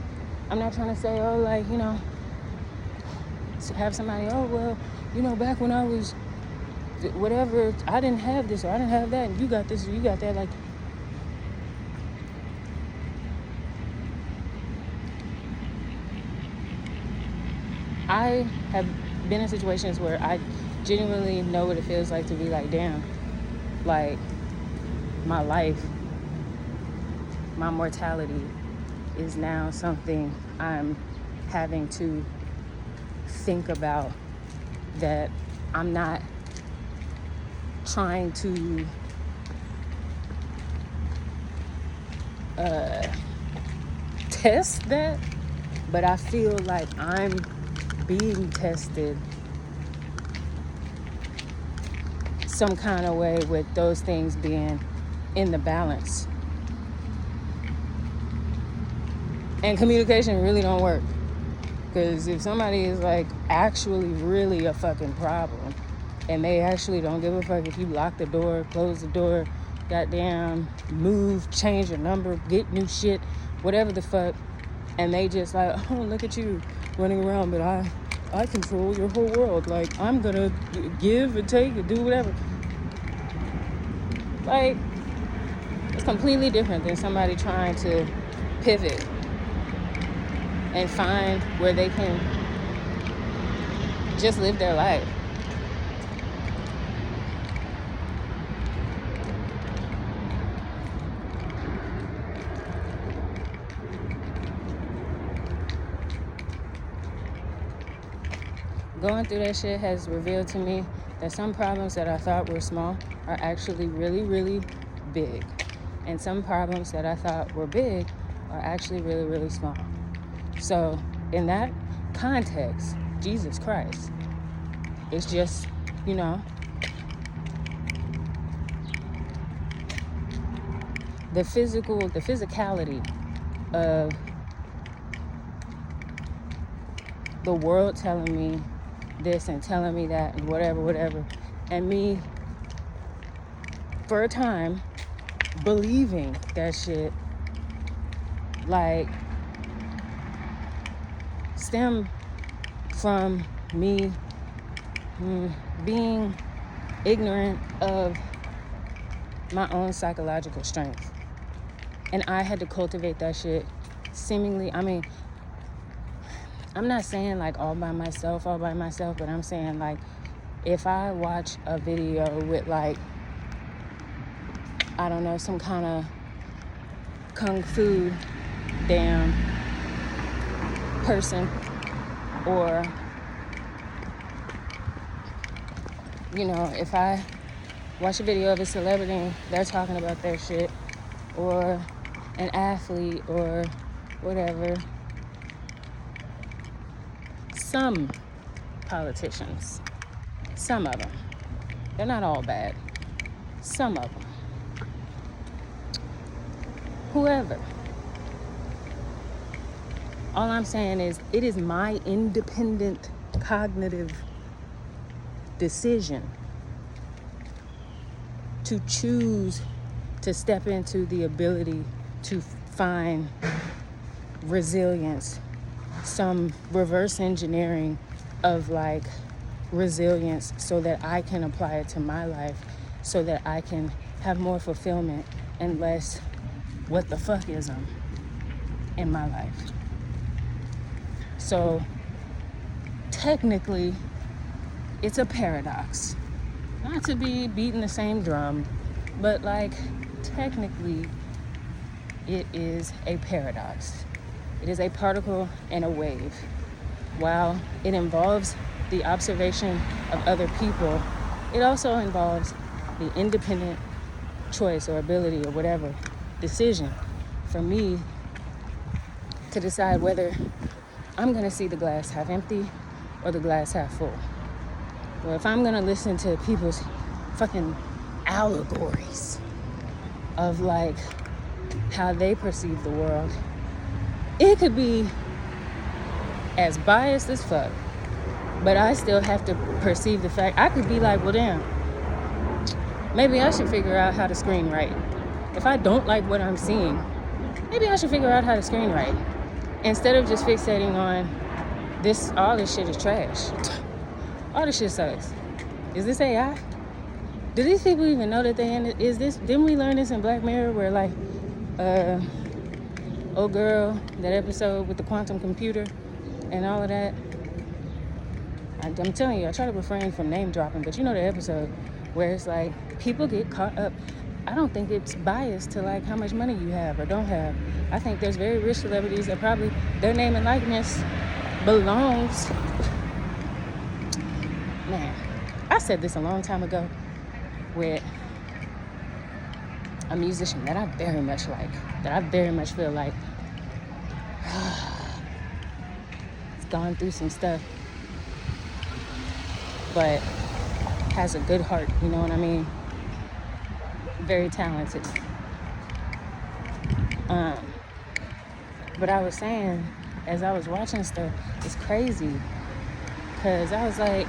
I'm not trying to say, oh, like, you know, have somebody, oh, well, you know, back when I was whatever, I didn't have this or I didn't have that, and you got this or you got that. Like, I have been in situations where I genuinely know what it feels like to be like, damn, like, my life, my mortality is now something I'm having to think about, that I'm not trying to test that, but I feel like I'm being tested some kind of way with those things being in the balance. And communication really don't work. Because if somebody is like actually really a fucking problem, and they actually don't give a fuck if you lock the door, close the door, goddamn move, change your number, get new shit, whatever the fuck, and they just like, oh, look at you running around, but I control your whole world. Like, I'm gonna give and take and do whatever. Like, it's completely different than somebody trying to pivot and find where they can just live their life. going through that shit has revealed to me that some problems that I thought were small are actually really, really big. And some problems that I thought were big are actually really, really small. So in that context, Jesus Christ, it's just, you know, the physicality of the world telling me this and telling me that and whatever, and me for a time believing that shit, like, stem from me being ignorant of my own psychological strength. And I had to cultivate that shit seemingly, I mean, I'm not saying like all by myself, but I'm saying like if I watch a video with like, I don't know, some kind of kung fu damn person, or, you know, if I watch a video of a celebrity, they're talking about their shit, or an athlete or whatever, some politicians, some of them, they're not all bad, some of them, whoever, all I'm saying is it is my independent cognitive decision to choose to step into the ability to find resilience, some reverse engineering of like resilience, so that I can apply it to my life, so that I can have more fulfillment and less what the fuckism in my life. So technically it's a paradox, not to be beating the same drum, but like technically it is a paradox. It is a particle and a wave. While it involves the observation of other people, it also involves the independent choice or ability or whatever decision for me to decide whether I'm going to see the glass half empty or the glass half full. Or if I'm going to listen to people's fucking allegories of like how they perceive the world, it could be as biased as fuck, but I still have to perceive the fact. I could be like, well, damn, maybe I should figure out how to screen right. If I don't like what I'm seeing, maybe I should figure out how to screen right, instead of just fixating on this. All this shit is trash. All this shit sucks. Is this AI? Do these people even know that they in it? Is this? Didn't we learn this in Black Mirror, where like, oh girl, that episode with the quantum computer and all of that? I'm telling you, I try to refrain from name dropping, but you know the episode where it's like people get caught up. I don't think it's biased to like how much money you have or don't have. I think there's very rich celebrities that probably their name and likeness belongs. Man, I said this a long time ago with a musician that I very much like, that I very much feel like it's gone through some stuff, but has a good heart, you know what I mean? Very talented. But I was saying, as I was watching stuff, it's crazy, because I was like,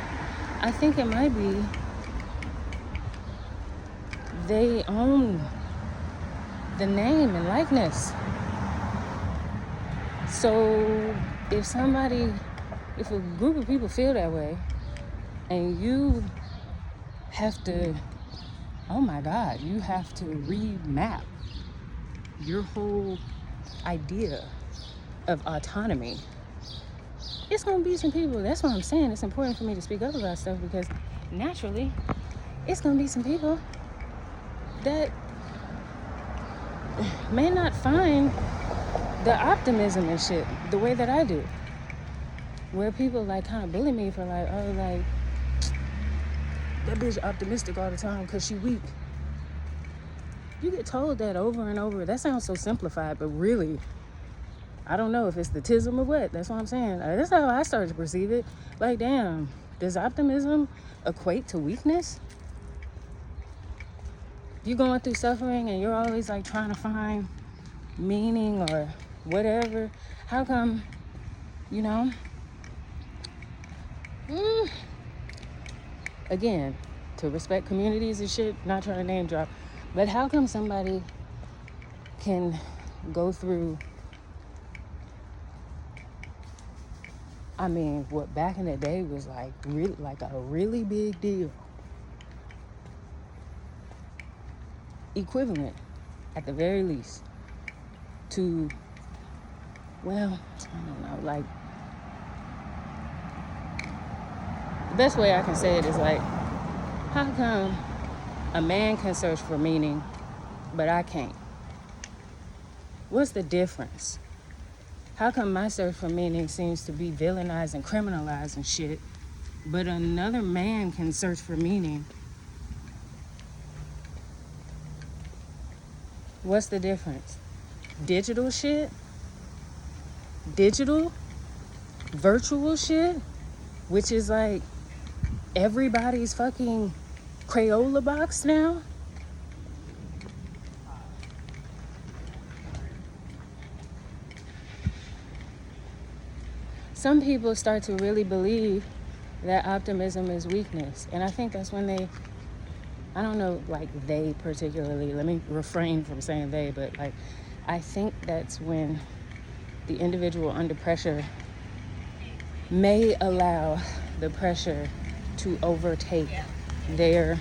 I think it might be they own the name and likeness. So if a group of people feel that way, and you have to, oh my God, you have to remap your whole idea of autonomy, it's gonna be some people. That's what I'm saying. It's important for me to speak up about stuff, because naturally it's gonna be some people that may not find the optimism and shit the way that I do. where people like kind of bully me for like, oh, like, that bitch optimistic all the time because she weak. You get told that over and over. That sounds so simplified, but really, I don't know if it's the tism or what. That's what I'm saying. That's how I started to perceive it. Like, damn, does optimism equate to weakness? You're going through suffering and you're always like trying to find meaning or whatever. How come, you know? Again, to respect communities and shit, not trying to name drop, but how come somebody can go through, I mean, what back in the day was like really, like a really big deal, equivalent at the very least to, well, I don't know, like, the best way I can say it is like, how come a man can search for meaning, but I can't? What's the difference? How come my search for meaning seems to be villainized and criminalized and shit, but another man can search for meaning? What's the difference? Digital shit? Digital? Virtual shit? Which is like everybody's fucking Crayola box now? Some people start to really believe that optimism is weakness. And I think that's when they, I don't know, like they particularly, let me refrain from saying they, but like, I think that's when the individual under pressure may allow the pressure to overtake their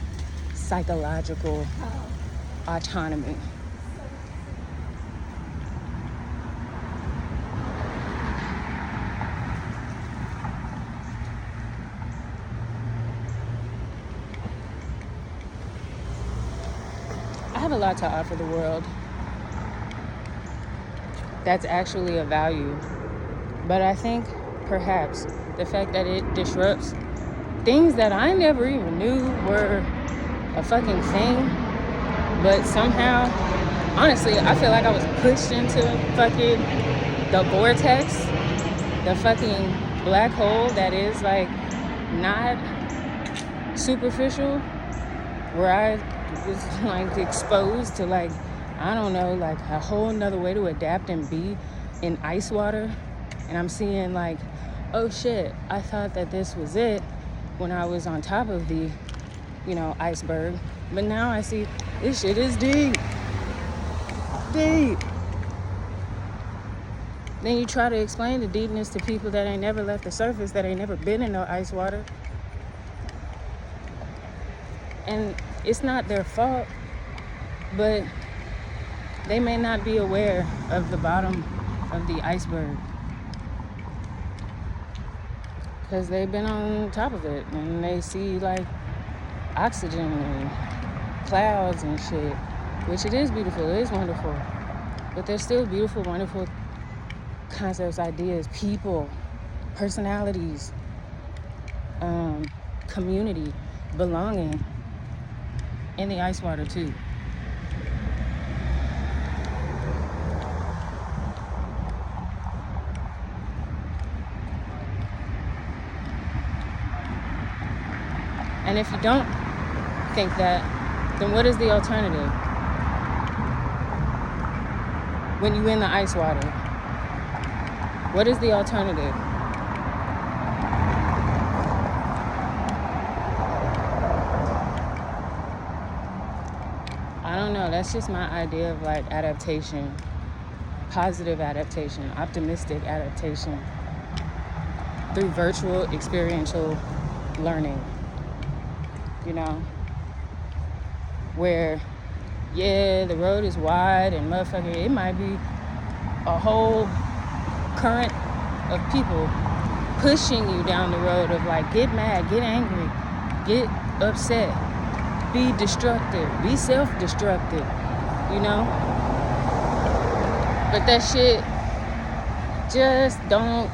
psychological autonomy. I have a lot to offer the world. That's actually a value. But I think perhaps the fact that it disrupts things that I never even knew were a fucking thing, but somehow, honestly, I feel like I was pushed into fucking the vortex, the fucking black hole that is like not superficial, where I was like exposed to like, I don't know, like a whole nother way to adapt and be in ice water. And I'm seeing like, oh shit, I thought that this was it when I was on top of the, you know, iceberg. But now I see this shit is deep. Deep. Then you try to explain the deepness to people that ain't never left the surface, that ain't never been in no ice water. And it's not their fault, but they may not be aware of the bottom of the iceberg, because they've been on top of it and they see like oxygen and clouds and shit, which it is beautiful, it is wonderful, but there's still beautiful, wonderful concepts, ideas, people, personalities, community, belonging in the ice water too. And if you don't think that, then what is the alternative? When you're in the ice water, what is the alternative? I don't know. That's just my idea of like adaptation, positive adaptation, optimistic adaptation through virtual experiential learning. You know, where, yeah, the road is wide and motherfucker, it might be a whole current of people pushing you down the road of like, get mad, get angry, get upset, be destructive, be self-destructive, you know? But that shit just don't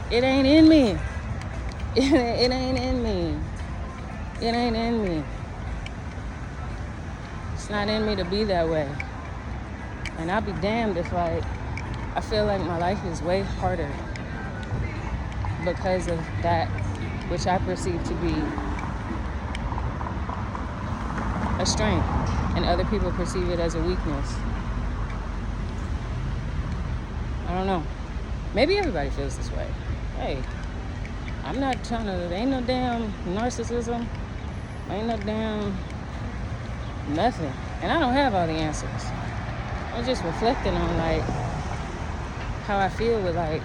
It ain't in me. It ain't in me. It ain't in me. It's not in me to be that way. And I'll be damned if I feel like my life is way harder because of that which I perceive to be a strength and other people perceive it as a weakness. I don't know. Maybe everybody feels this way. Hey, I'm not trying to, ain't no damn narcissism. Ain't no damn nothing. And I don't have all the answers. I'm just reflecting on like how I feel with like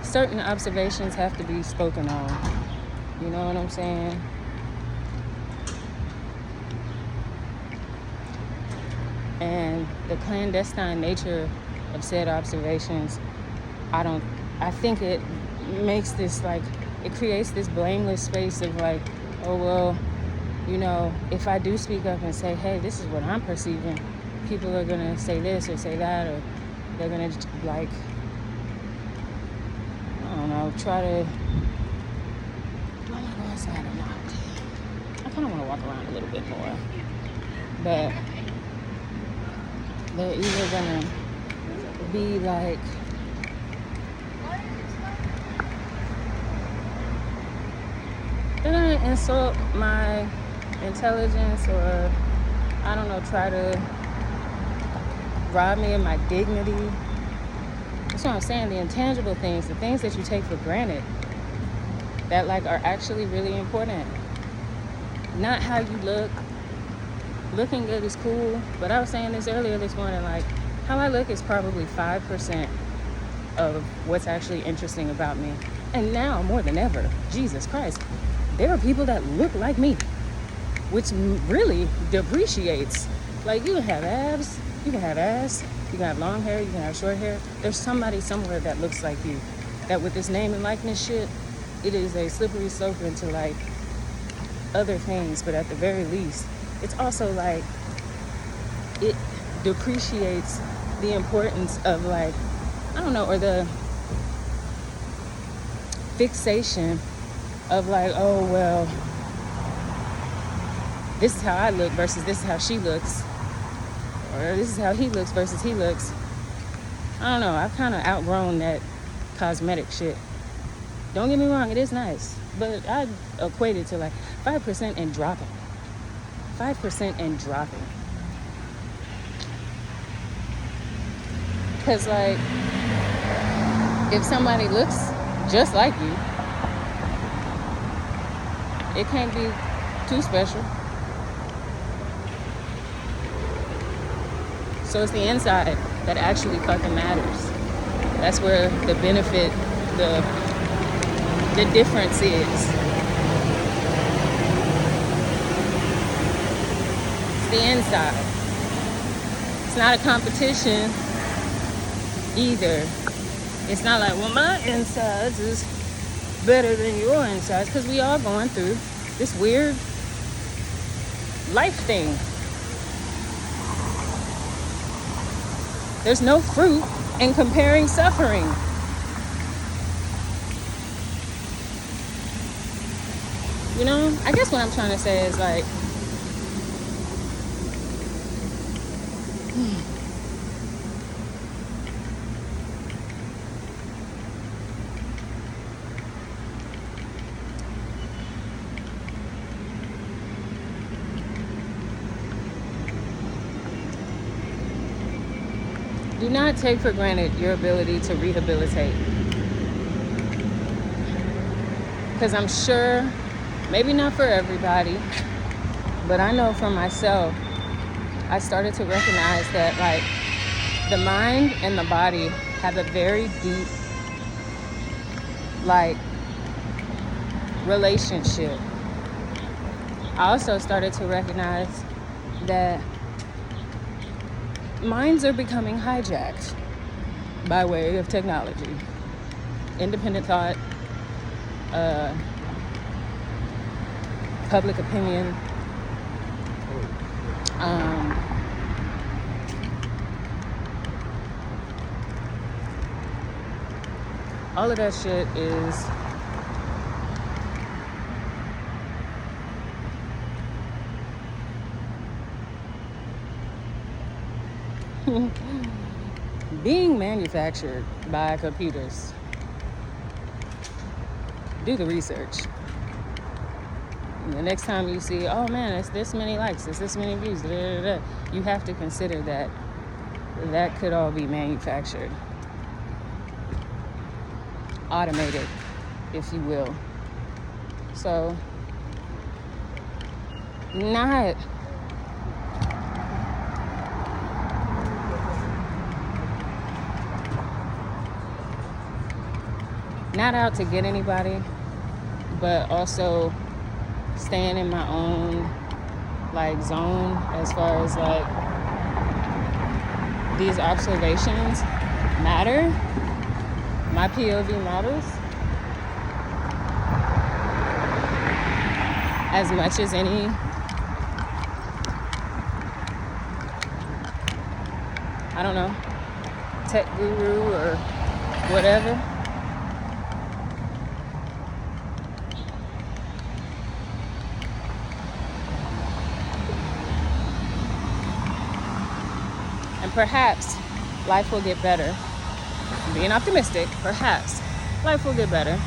certain observations have to be spoken on. You know what I'm saying? And the clandestine nature of said observations, I think it makes this like, it creates this blameless space of like, oh, well, you know, if I do speak up and say, hey, this is what I'm perceiving, people are going to say this or say that, or they're going to like, I don't know, try to, do I want to go outside or not? I kind of want to walk around a little bit more. But they're either going to be like, they're going to insult my intelligence or, I don't know, try to rob me of my dignity. That's what I'm saying. The intangible things, the things that you take for granted that like are actually really important. Not how you look. Looking good is cool, but I was saying this earlier this morning, like how I look is probably 5% of what's actually interesting about me. And now more than ever, Jesus Christ, there are people that look like me, which really depreciates. Like you can have abs, you can have ass, you can have long hair, you can have short hair. There's somebody somewhere that looks like you. That with this name and likeness shit, it is a slippery slope into like other things, but at the very least, it's also like it depreciates the importance of like, I don't know, or the fixation of like, oh well, this is how I look versus this is how she looks, or this is how he looks versus he looks. I don't know, I've kind of outgrown that cosmetic shit. Don't get me wrong, it is nice, but I equate it to like 5% and dropping. 5% and dropping. Because like, if somebody looks just like you, it can't be too special. So it's the inside that actually fucking matters. That's where the benefit, the difference is. It's the inside. It's not a competition either. It's not like, well, my insides is better than your insides, because we all going through this weird life thing. There's no fruit in comparing suffering. You know, I guess what I'm trying to say is like, do not take for granted your ability to rehabilitate. Because I'm sure, maybe not for everybody, but I know for myself, I started to recognize that like the mind and the body have a very deep like relationship. I also started to recognize that minds are becoming hijacked by way of technology, independent thought, public opinion, All of that shit is being manufactured by computers. Do the research. The next time you see, oh man, it's this many likes, it's this many views, you have to consider that that could all be manufactured, automated, if you will. So, not out to get anybody, but also staying in my own like zone as far as like these observations matter. My POV matters as much as any I don't know, tech guru or whatever. And perhaps life will get better. I'm being optimistic. Perhaps life will get better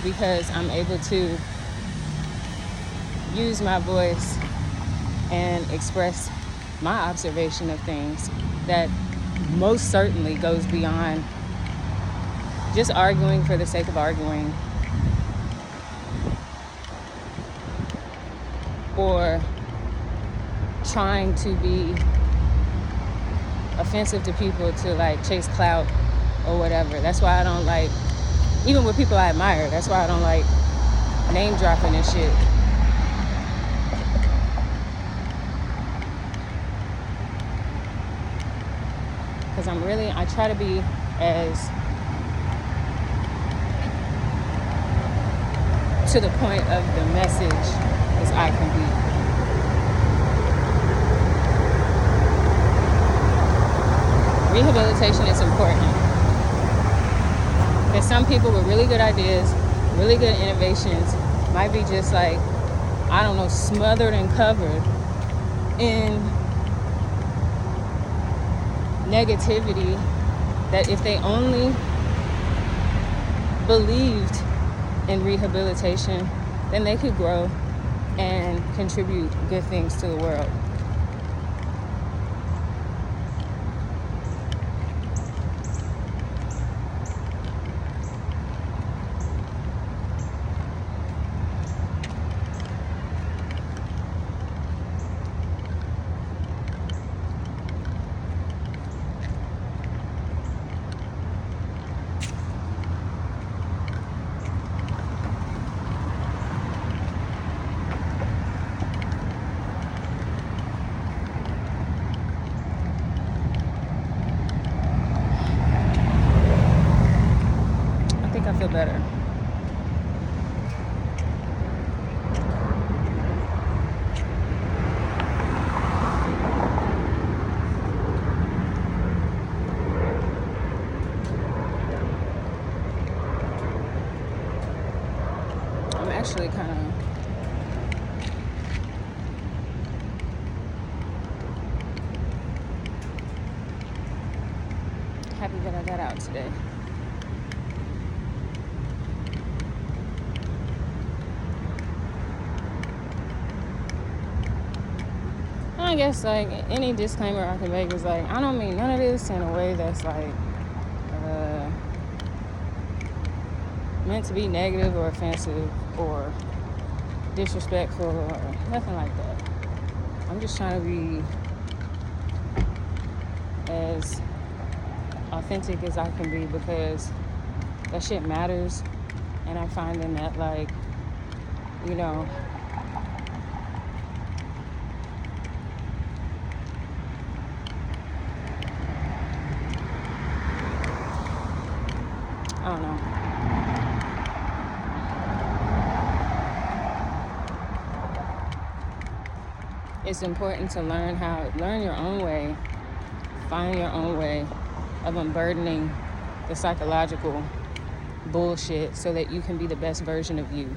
because I'm able to use my voice and express my observation of things that most certainly goes beyond just arguing for the sake of arguing or trying to be offensive to people to like chase clout or whatever. That's why I don't like, even with people I admire, that's why I don't like name dropping and shit. Because I try to be as to the point of the message as I can be. Rehabilitation is important. There's some people with really good ideas, really good innovations, might be just like, I don't know, smothered and covered in negativity, that if they only believed in rehabilitation, then they could grow and contribute good things to the world. I feel better. I'm actually kind of happy that I got out today. I guess like any disclaimer I can make is like, I don't mean none of this in a way that's like meant to be negative or offensive or disrespectful or nothing like that. I'm just trying to be as authentic as I can be because that shit matters, and I'm finding that like, you know, I don't know. It's important to learn your own way, find your own way of unburdening the psychological bullshit so that you can be the best version of you.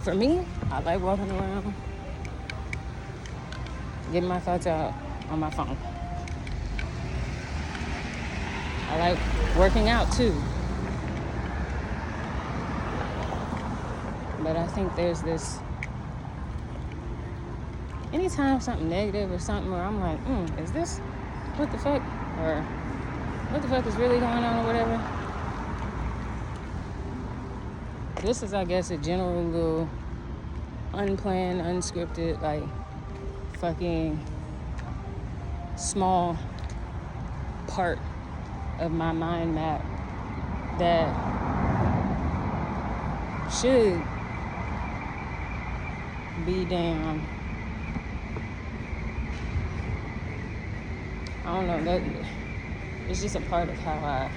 For me, I like walking around, getting my thoughts out on my phone. I like working out too. But I think there's this, anytime something negative or something where I'm like, is this, what the fuck? Or what the fuck is really going on or whatever? This is, I guess, a general little unplanned, unscripted, like fucking small part of my mind map that should be damn, I don't know, that it's just a part of how I,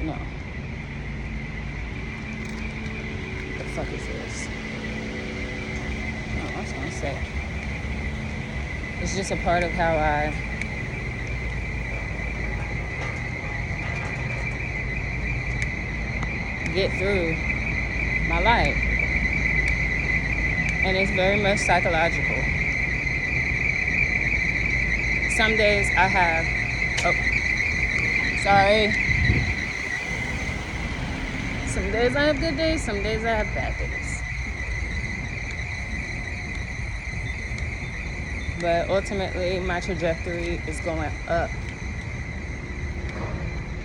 what the fuck is this? I was gonna say, it's just a part of how I get through my life. And it's very much psychological. Some days I have, some days I have good days, some days I have bad days. But ultimately, my trajectory is going up.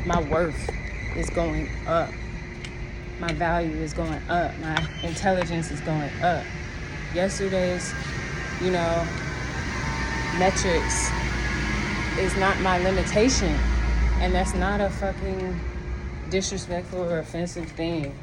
My worth is going up. My value is going up. My intelligence is going up. Yesterday's, metrics is not my limitation. And that's not a fucking disrespectful or offensive thing.